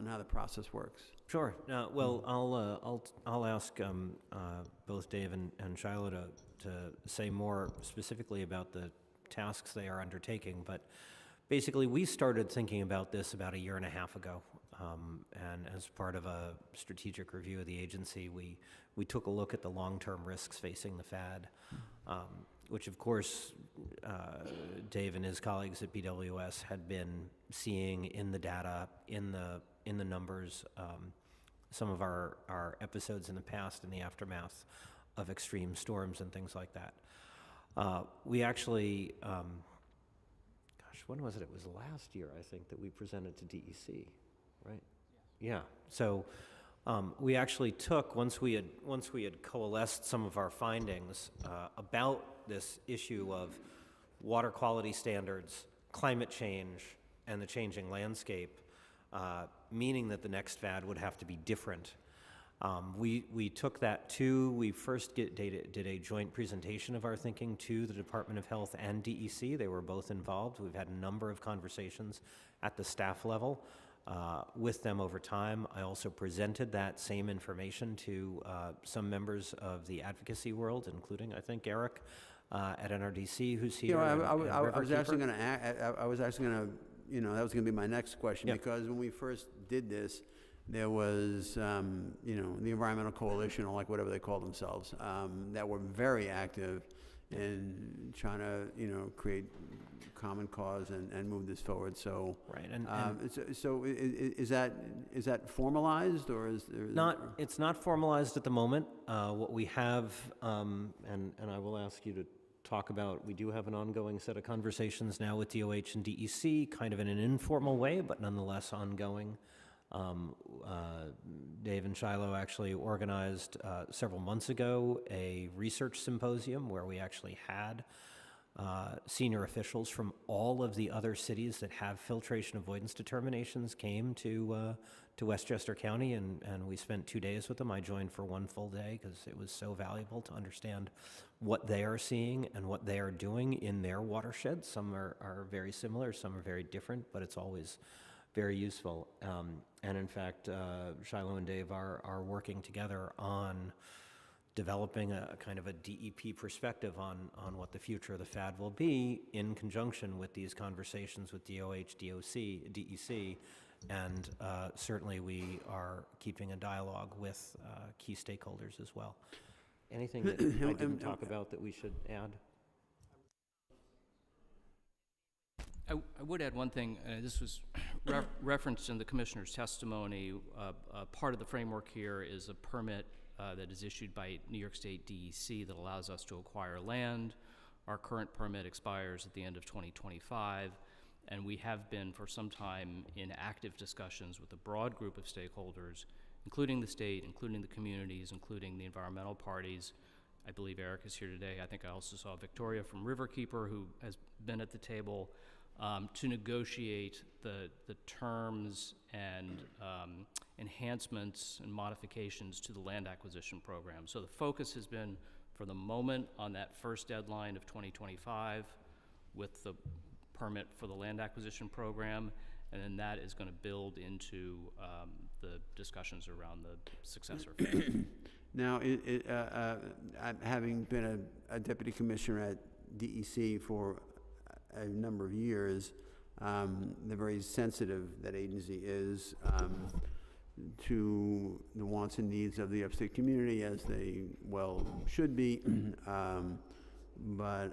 how the process works. Sure. Well, I'll ask both Dave and Shiloh to say more specifically about the tasks they are undertaking. But basically, we started thinking about this about a year and a half ago, and as part of a strategic review of the agency, we took a look at the long-term risks facing the FAD, which of course Dave and his colleagues at BWS had been seeing in the data, in the numbers, some of our episodes in the past in the aftermath of extreme storms and things like that. We actually, when was it? It was last year, I think, that we presented to DEC, right? Yeah. So we actually took, once we had coalesced some of our findings about this issue of water quality standards, climate change, and the changing landscape, meaning that the next FAD would have to be different. We took that we first did a joint presentation of our thinking to the Department of Health and DEC. They were both involved. We've had a number of conversations at the staff level. with them over time. I also presented that same information to some members of the advocacy world, including, I think, Eric at NRDC, who's here. I was actually going to, you know, that was going to be my next question, because when we first did this, there was, you know, the Environmental Coalition, or like whatever they call themselves, that were very active in trying to, you know, create common cause and move this forward. So, right, so is that formalized, or is there not? It's not formalized at the moment. What we have, and I will ask you to talk about, we do have an ongoing set of conversations now with DOH and DEC, kind of in an informal way, but nonetheless ongoing. Dave and Shiloh actually organized several months ago a research symposium where we actually had senior officials from all of the other cities that have filtration avoidance determinations came to Westchester County, and we spent 2 days with them. I joined for 1 full day because it was so valuable to understand what they are seeing and what they are doing in their watershed. Some are very similar, some are very different, but it's always very useful. And in fact, Shiloh and Dave are working together on developing a kind of a DEP perspective on what the future of the FAD will be, in conjunction with these conversations with DOH, DEC, and certainly we are keeping a dialogue with key stakeholders as well. Anything that I didn't talk about that we should add? I would add one thing. This was referenced in the commissioner's testimony. Part of the framework here is a permit that is issued by New York State DEC that allows us to acquire land. Our current permit expires at the end of 2025, and we have been for some time in active discussions with a broad group of stakeholders, including the state, including the communities, including the environmental parties. I believe Eric is here today. I think I also saw Victoria from Riverkeeper, who has been at the table to negotiate the terms and enhancements and modifications to the land acquisition program. So the focus has been, for the moment, on that first deadline of 2025 with the permit for the land acquisition program, and then that is going to build into the discussions around the successor. Now, having been a deputy commissioner at DEC for a number of years, they're very sensitive, that agency is, to the wants and needs of the upstate community, as they well should be. But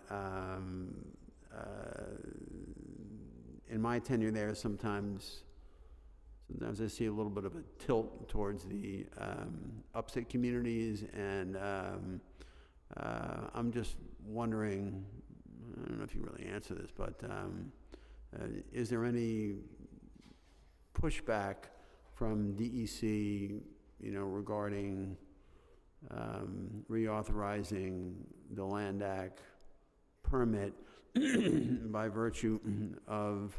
in my tenure there, sometimes I see a little bit of a tilt towards the upstate communities, and I'm just wondering, I don't know if you really answer this, but is there any pushback from DEC, you know, regarding reauthorizing the Land Act permit by virtue of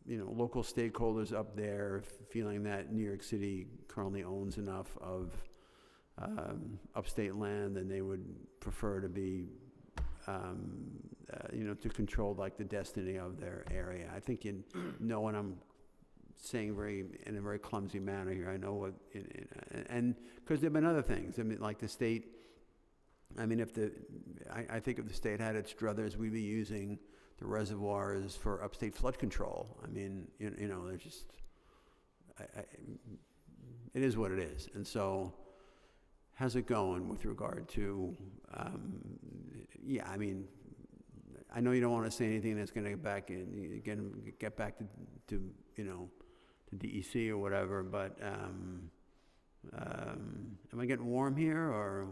you know, local stakeholders up there feeling that New York City currently owns enough of upstate land, and they would prefer to be, you know, to control like the destiny of their area. I think you know what I'm saying in a very clumsy manner here. I know what, and because there've been other things. I mean, like the state. I mean, I think if the state had its druthers, we'd be using the reservoirs for upstate flood control. I mean, you know, they're just, it is what it is. And so, how's it going with regard to, yeah, I mean, I know you don't want to say anything that's going to get back to you know, to DEC or whatever, but am I getting warm here, or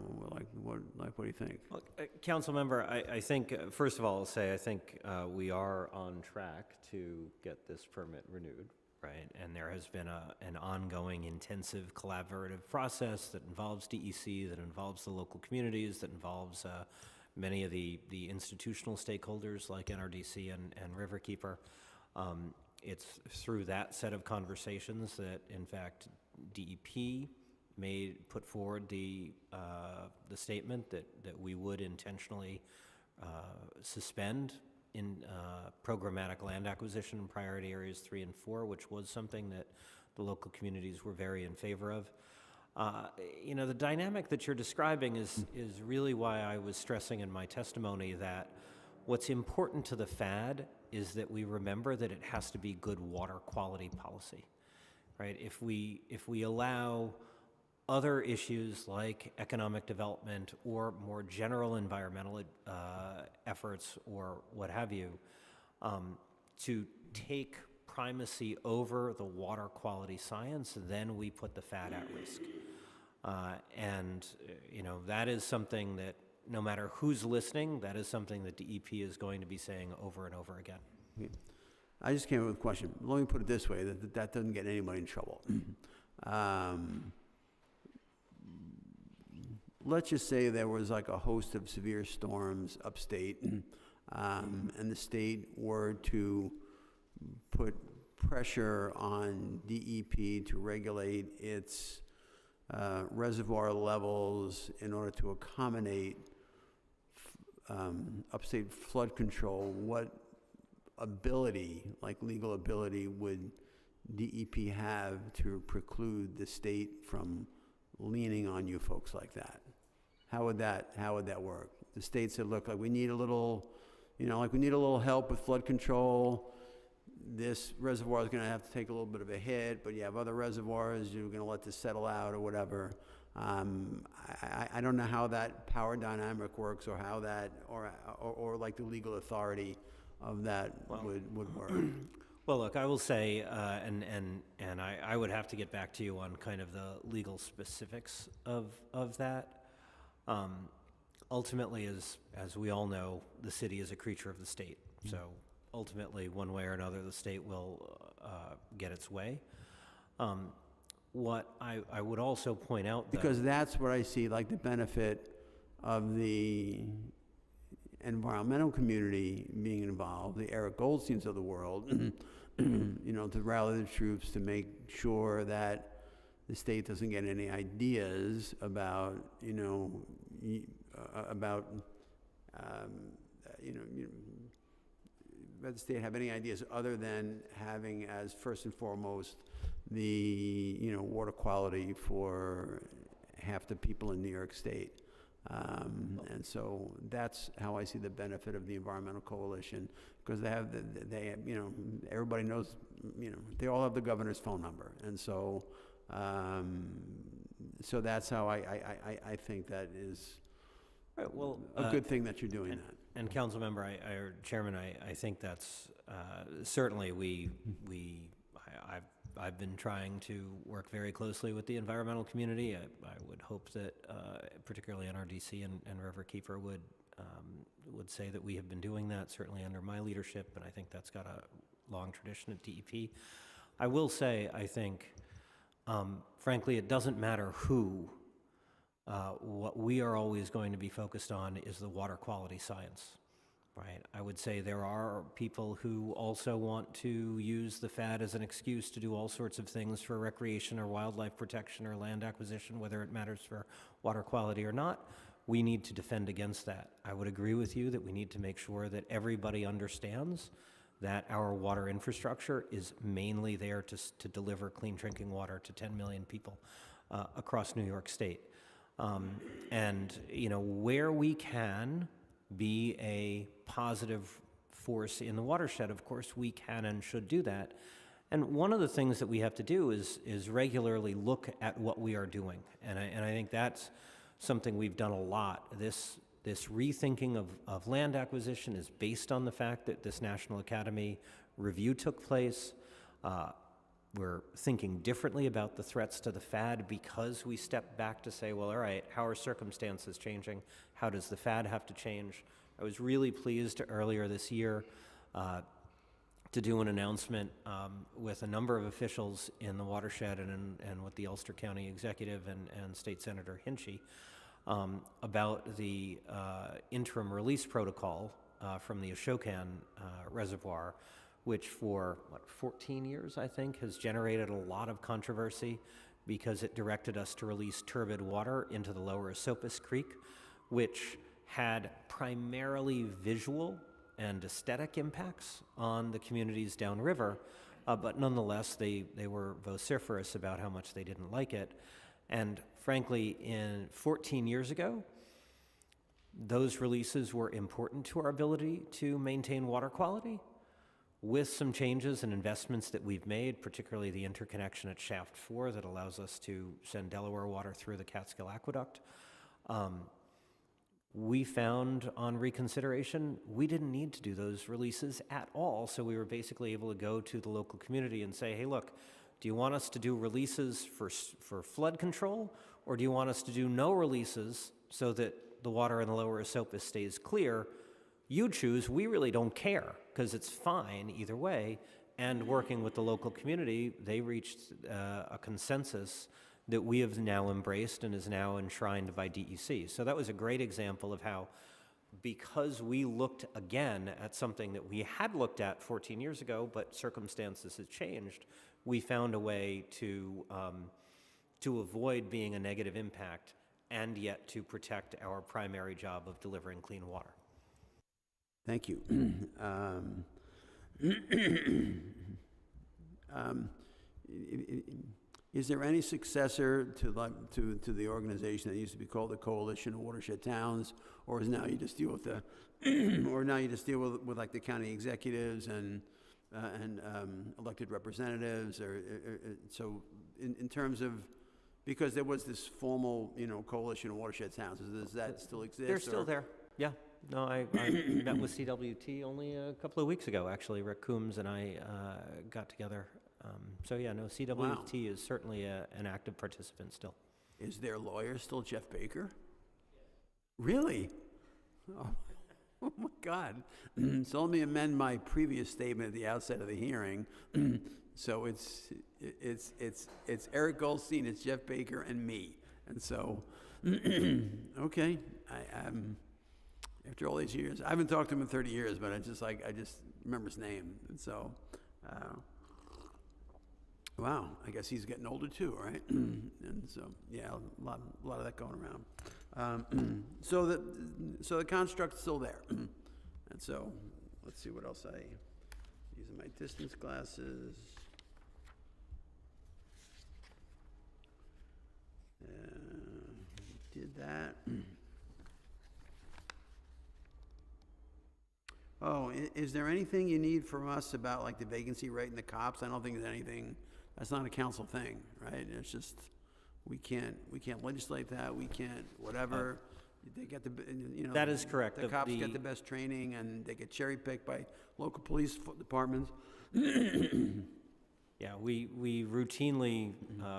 what do you think? Well, Council member, I think, first of all, I'll say I think we are on track to get this permit renewed, right? And there has been an ongoing intensive collaborative process that involves DEC, that involves the local communities, that involves many of the institutional stakeholders like NRDC and Riverkeeper. It's through that set of conversations that, in fact, DEP put forward the statement that we would intentionally suspend programmatic land acquisition in priority areas 3 and 4, which was something that the local communities were very in favor of. You know, the dynamic that you're describing is really why I was stressing in my testimony that what's important to the FAD is that we remember that it has to be good water quality policy, right? If we allow other issues like economic development or more general environmental efforts or what have you to take primacy over the water quality science, then we put the FAD at risk. You know, that is something that no matter who's listening, that is something that DEP is going to be saying over and over again. Yeah. I just came up with a question. Let me put it this way, that doesn't get anybody in trouble. Let's just say there was like a host of severe storms upstate, and the state were to put pressure on DEP to regulate its reservoir levels in order to accommodate upstate flood control. What ability, like legal ability, would DEP have to preclude the state from leaning on you folks like that? How would that work? The state said, look, like we need a little, you know, like we need a little help with flood control. This reservoir is going to have to take a little bit of a hit, but you have other reservoirs, you're going to let this settle out or whatever. I don't know how that power dynamic works, or how that, or like the legal authority of that would work. Well, look, I will say, and I would have to get back to you on kind of the legal specifics of that. Ultimately, as we all know, the city is a creature of the state. So ultimately, one way or another, the state will get its way. What I would also point out, because that's what I see, like the benefit of the environmental community being involved, the Eric Goldsteins of the world, you know, to rally the troops to make sure that the state doesn't get any ideas about, you know, let the state have any ideas other than having as first and foremost the, you know, water quality for half the people in New York State. And so that's how I see the benefit of the Environmental Coalition, because they have, you know, everybody knows, you know, they all have the governor's phone number. And so, so that's how I think that is a good thing that you're doing that. And council member, or chairman, I think that's certainly I've been trying to work very closely with the environmental community. I would hope that particularly NRDC and Riverkeeper would say that we have been doing that, certainly under my leadership, and I think that's got a long tradition at DEP. I will say, I think, frankly, it doesn't matter who. What we are always going to be focused on is the water quality science, right? I would say there are people who also want to use the FAD as an excuse to do all sorts of things for recreation or wildlife protection or land acquisition, whether it matters for water quality or not. We need to defend against that. I would agree with you that we need to make sure that everybody understands that our water infrastructure is mainly there to deliver clean drinking water to 10 million people across New York State. And, you know, where we can be a positive force in the watershed, of course, we can and should do that. And one of the things that we have to do is regularly look at what we are doing. And I think that's something we've done a lot. This rethinking of land acquisition is based on the fact that this National Academy review took place. We're thinking differently about the threats to the FAD because we stepped back to say, well, all right, how are circumstances changing? How does the FAD have to change? I was really pleased earlier this year to do an announcement with a number of officials in the watershed and with the Ulster County Executive and State Senator Hinchy about the interim release protocol from the Ashokan Reservoir, which for, 14 years, I think, has generated a lot of controversy because it directed us to release turbid water into the lower Esopus Creek, which had primarily visual and aesthetic impacts on the communities downriver, but nonetheless, they were vociferous about how much they didn't like it. And frankly, 14 years ago, those releases were important to our ability to maintain water quality. With some changes and investments that we've made, particularly the interconnection at Shaft 4 that allows us to send Delaware water through the Catskill Aqueduct, we found on reconsideration we didn't need to do those releases at all. So we were basically able to go to the local community and say, hey, look, do you want us to do releases for flood control, or do you want us to do no releases so that the water in the lower Esopus stays clear? You choose. We really don't care because it's fine either way. And working with the local community, they reached a consensus that we have now embraced and is now enshrined by DEC. So that was a great example of how, because we looked again at something that we had looked at 14 years ago, but circumstances had changed, we found a way to avoid being a negative impact and yet to protect our primary job of delivering clean water. Thank you. Is there any successor to the organization that used to be called the Coalition of Watershed Towns, or is now you just deal with with like the county executives and elected representatives, or so in terms of, because there was this formal Coalition of Watershed Towns, does that still exist? They're still there. Yeah. No, I met with CWT only a couple of weeks ago, actually. Rick Coombs and I got together. So yeah, no, CWT is certainly an active participant still. Is their lawyer still Jeff Baker? Really? Oh my God. So let me amend my previous statement at the outset of the hearing. So it's Eric Goldstein, it's Jeff Baker, and me. And so, okay, after all these years, I haven't talked to him in 30 years, but I just remember his name. And so, wow, I guess he's getting older too, right? And so, yeah, a lot of that going around. So the construct's still there. And so, let's see what else using my distance glasses. Did that. Oh, is there anything you need from us about like the vacancy rate and the cops? I don't think there's anything. That's not a council thing, right? It's just we can't legislate that. We can't whatever. They get that is correct. The cops get the best training, and they get cherry picked by local police departments. Yeah, we routinely,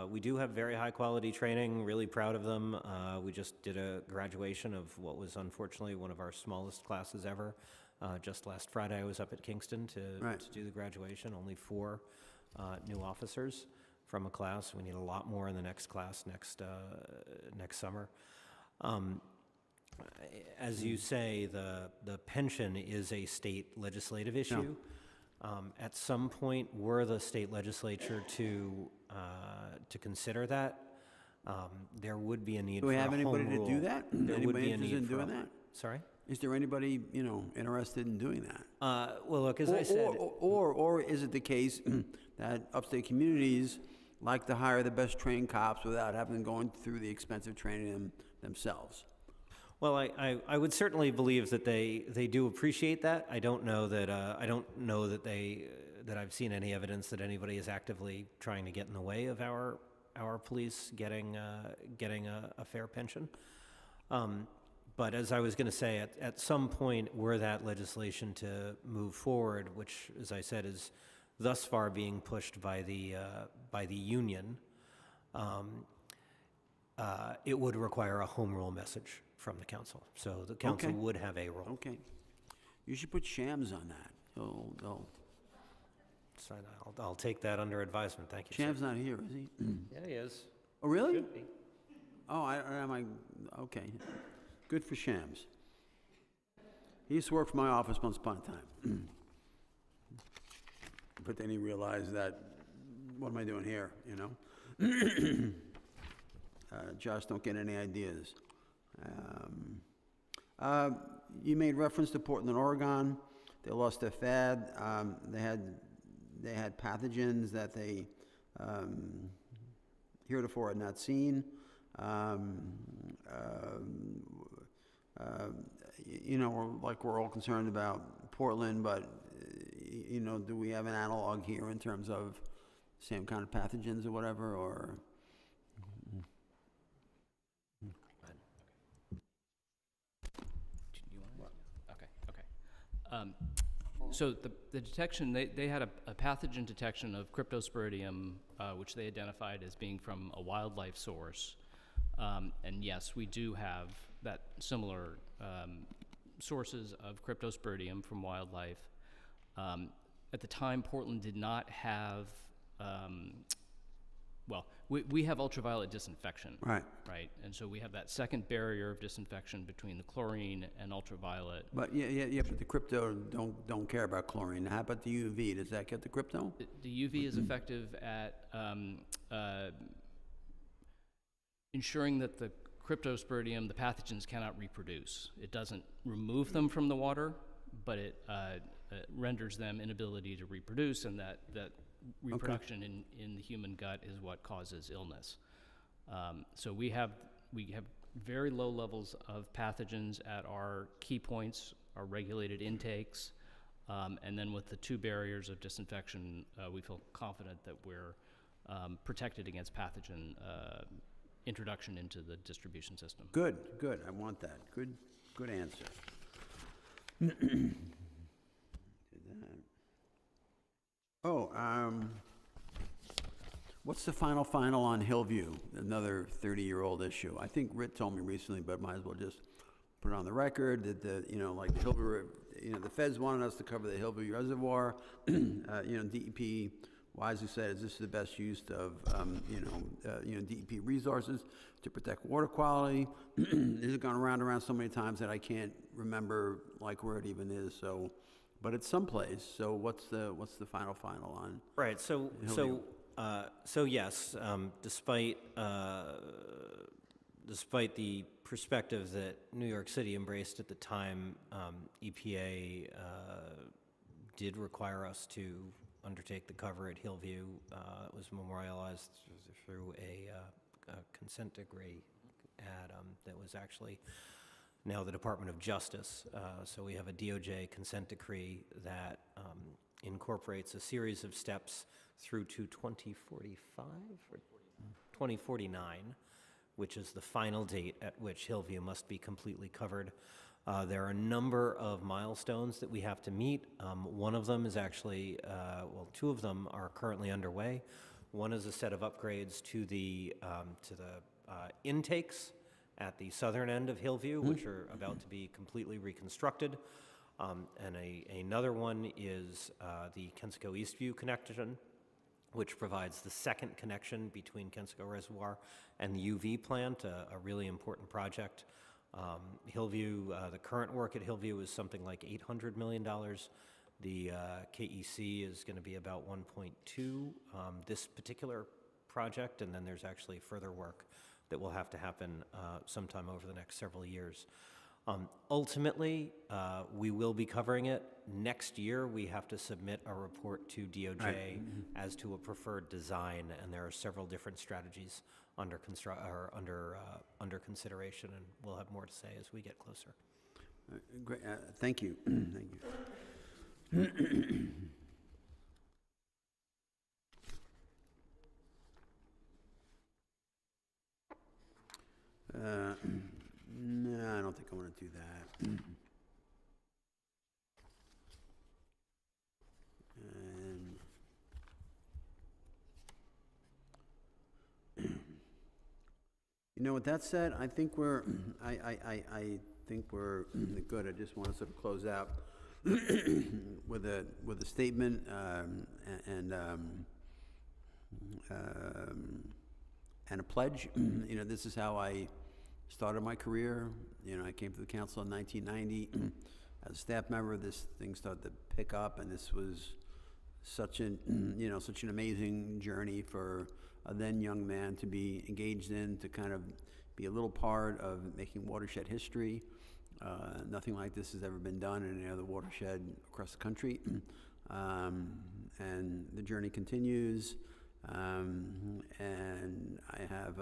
we do have very high quality training, really proud of them. We just did a graduation of what was unfortunately one of our smallest classes ever. Just last Friday I was up at Kingston to do the graduation, only 4 new officers from a class. We need a lot more in the next class next summer. As you say, the pension is a state legislative issue. At some point, were the state legislature to consider that, there would be a need for a home rule. Do we have anybody to do that? There would be a need in doing that? Sorry? Is there anybody, interested in doing that? Well, look, as I said... Or is it the case that upstate communities like to hire the best trained cops without having going through the expensive training themselves? Well, I would certainly believe that they do appreciate that. I don't know that that I've seen any evidence that anybody is actively trying to get in the way of our police getting a fair pension. But as I was going to say, at some point, were that legislation to move forward, which, as I said, is thus far being pushed by the union, it would require a home rule message from the council. So the council would have a role. Okay. You should put Shams on that. I'll take that under advisement. Thank you. Shams not here, is he? Yeah, he is. Oh, really? Should be. Oh, okay. Good for Shams. He used to work for my office once upon a time. But then he realized that, what am I doing here, Josh, don't get any ideas. You made reference to Portland, Oregon. They lost their fad. They had pathogens that they heretofore had not seen. You know, we're all concerned about Portland, but you know, do we have an analog here in terms of same kind of pathogens or whatever, or? So the detection, they had a pathogen detection of cryptosporidium, which they identified as being from a wildlife source. And yes, we do have that similar sources of cryptosporidium from wildlife. At the time, Portland did not have, well, we have ultraviolet disinfection. Right. Right. And so we have that second barrier of disinfection between the chlorine and ultraviolet. But yeah, but the crypto don't care about chlorine. How about the UV? Does that get the crypto? The UV is effective at ensuring that the cryptosporidium, the pathogens, cannot reproduce. It doesn't remove them from the water, but it renders them inability to reproduce, and that reproduction in the human gut is what causes illness. So we have very low levels of pathogens at our key points, our regulated intakes, and then with the two barriers of disinfection, we feel confident that we're protected against pathogen introduction into the distribution system. Good. I want that. Good answer. What's the final on Hillview? Another 30-year-old issue. I think Rit told me recently, but might as well just put it on the record that the Hillview, the feds wanted us to cover the Hillview Reservoir. DEP wisely said, "Is this the best use of DEP resources to protect water quality?" This has gone around so many times that I can't remember where it even is. So, but it's someplace. So what's the final on? Right. So yes, despite the perspective that New York City embraced at the time, EPA did require us to undertake the cover at Hillview. It was memorialized through a consent decree that was actually now the Department of Justice. So we have a DOJ consent decree that incorporates a series of steps through to 2045 or 2049, which is the final date at which Hillview must be completely covered. There are a number of milestones that we have to meet. One of them is actually, two of them are currently underway. One is a set of upgrades to the intakes at the southern end of Hillview, which are about to be completely reconstructed. And another one is the Kensico Eastview connection, which provides the second connection between Kensico Reservoir and the UV plant, a really important project. Hillview, the current work at Hillview is something like $800 million. The KEC is going to be about 1.2, this particular project, and then there's actually further work that will have to happen sometime over the next several years. Ultimately, we will be covering it. Next year, we have to submit a report to DOJ as to a preferred design, and there are several different strategies under consideration, and we'll have more to say as we get closer. Great. Thank you. Thank you. No, I don't think I want to do that. With that said, I think we're good. I just want to sort of close out with a statement and a pledge. This is how I started my career. I came to the council in 1990 as a staff member. This thing started to pick up, and this was such an amazing journey for a then young man to be engaged in, to kind of be a little part of making watershed history. Nothing like this has ever been done in any other watershed across the country. And the journey continues. And I have,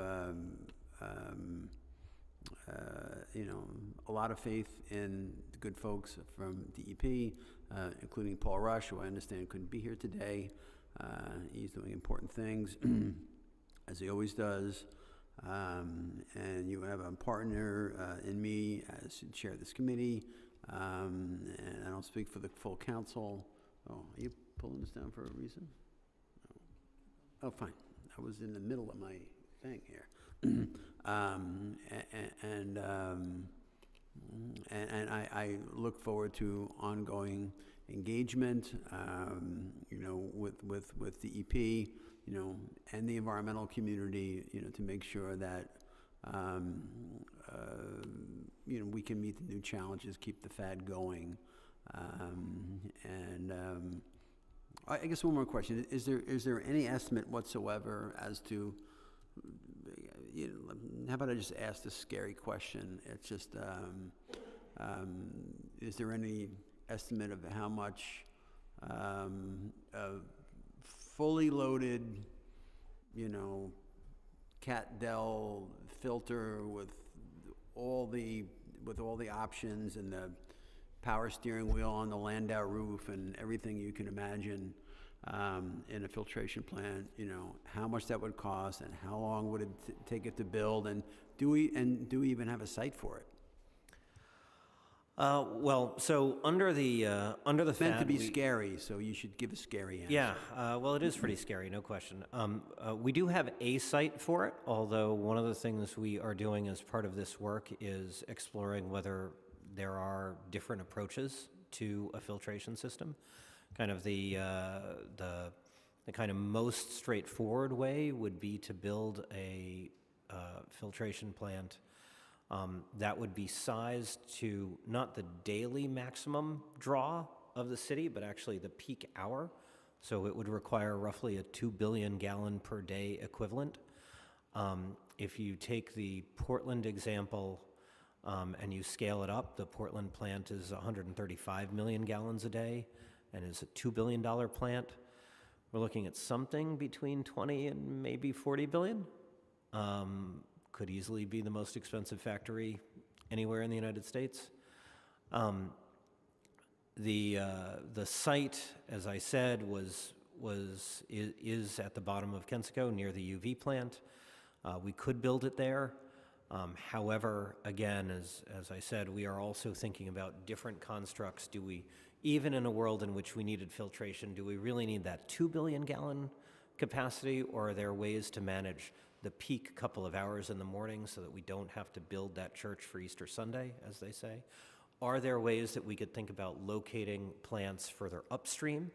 you know, a lot of faith in the good folks from DEP, including Paul Rush, who I understand couldn't be here today. He's doing important things, as he always does. And you have a partner in me as chair of this committee. And I don't speak for the full council. Oh, are you pulling this down for a reason? No. Oh, fine. I was in the middle of my thing here. And I look forward to ongoing engagement, you know, with DEP, you know, and the environmental community, you know, to make sure that, you know, we can meet the new challenges, keep the FAD going. I guess one more question. Is there any estimate whatsoever as to, you know, how about I just ask this scary question? It's just, is there any estimate of how much a fully loaded, you know, cat Dell filter with all the options and the power steering wheel on the Landau roof and everything you can imagine in a filtration plant, you know, how much that would cost and how long would it take it to build, and do we even have a site for it? Well, so under the It's meant to FAD, be scary, so you should give a scary answer. Yeah, well, it is pretty scary, no question. We do have a site for it, although one of the things we are doing as part of this work is exploring whether there are different approaches to a filtration system. Kind of the kind of most straightforward way would be to build a filtration plant that would be sized to not the daily maximum draw of the city, but actually the peak hour. So it would require roughly a 2 billion gallon per day equivalent. If you take the Portland example and you scale it up, the Portland plant is 135 million gallons a day and is a $2 billion plant. We're looking at something between 20 and maybe 40 billion. Could easily be the most expensive factory anywhere in the United States. The site, as I said, is at the bottom of Kensico near the UV plant. We could build it there. However, again, as I said, we are also thinking about different constructs. Do we, even in a world in which we needed filtration, do we really need that 2 billion gallon capacity, or are there ways to manage the peak couple of hours in the morning so that we don't have to build that church for Easter Sunday, as they say? Are there ways that we could think about locating plants further upstream,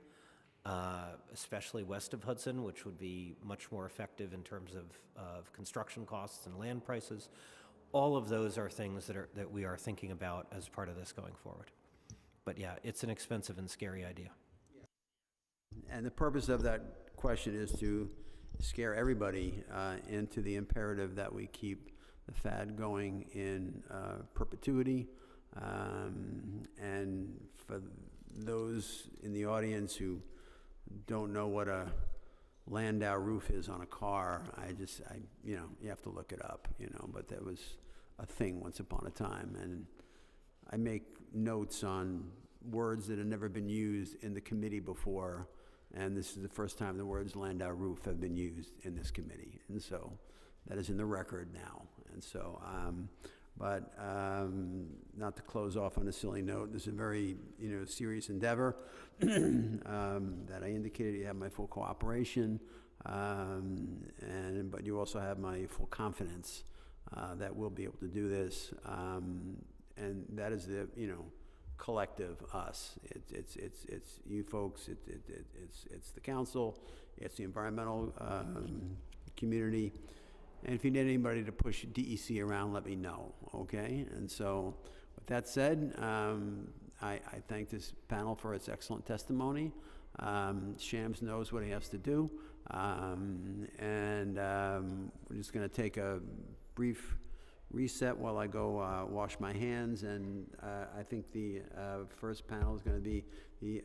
especially west of Hudson, which would be much more effective in terms of construction costs and land prices? All of those are things that we are thinking about as part of this going forward. But yeah, it's an expensive and scary idea. And the purpose of that question is to scare everybody into the imperative that we keep the FAD going in perpetuity. And for those in the audience who don't know what a Landau roof is on a car, you know, you have to look it up, you know, but that was a thing once upon a time. And I make notes on words that have never been used in the committee before, and this is the first time the words Landau roof have been used in this committee. And so that is in the record now. And so, not to close off on a silly note, this is a very, you know, serious endeavor that I indicated you have my full cooperation, but you also have my full confidence that we'll be able to do this, and that is the, you know, collective us. It's you folks. It's the council. It's the environmental community. And if you need anybody to push DEC around, let me know. Okay. And so, with that said, I thank this panel for its excellent testimony. Shams knows what he has to do, and we're just going to take a brief reset while I go wash my hands, and I think the first panel is going to be the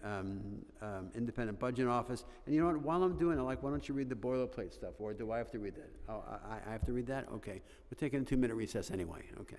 Independent Budget Office. And you know what, while I'm doing it, why don't you read the boilerplate stuff, or do I have to read that? Oh, I have to read that? Okay. We're taking a 2-minute recess anyway. Okay.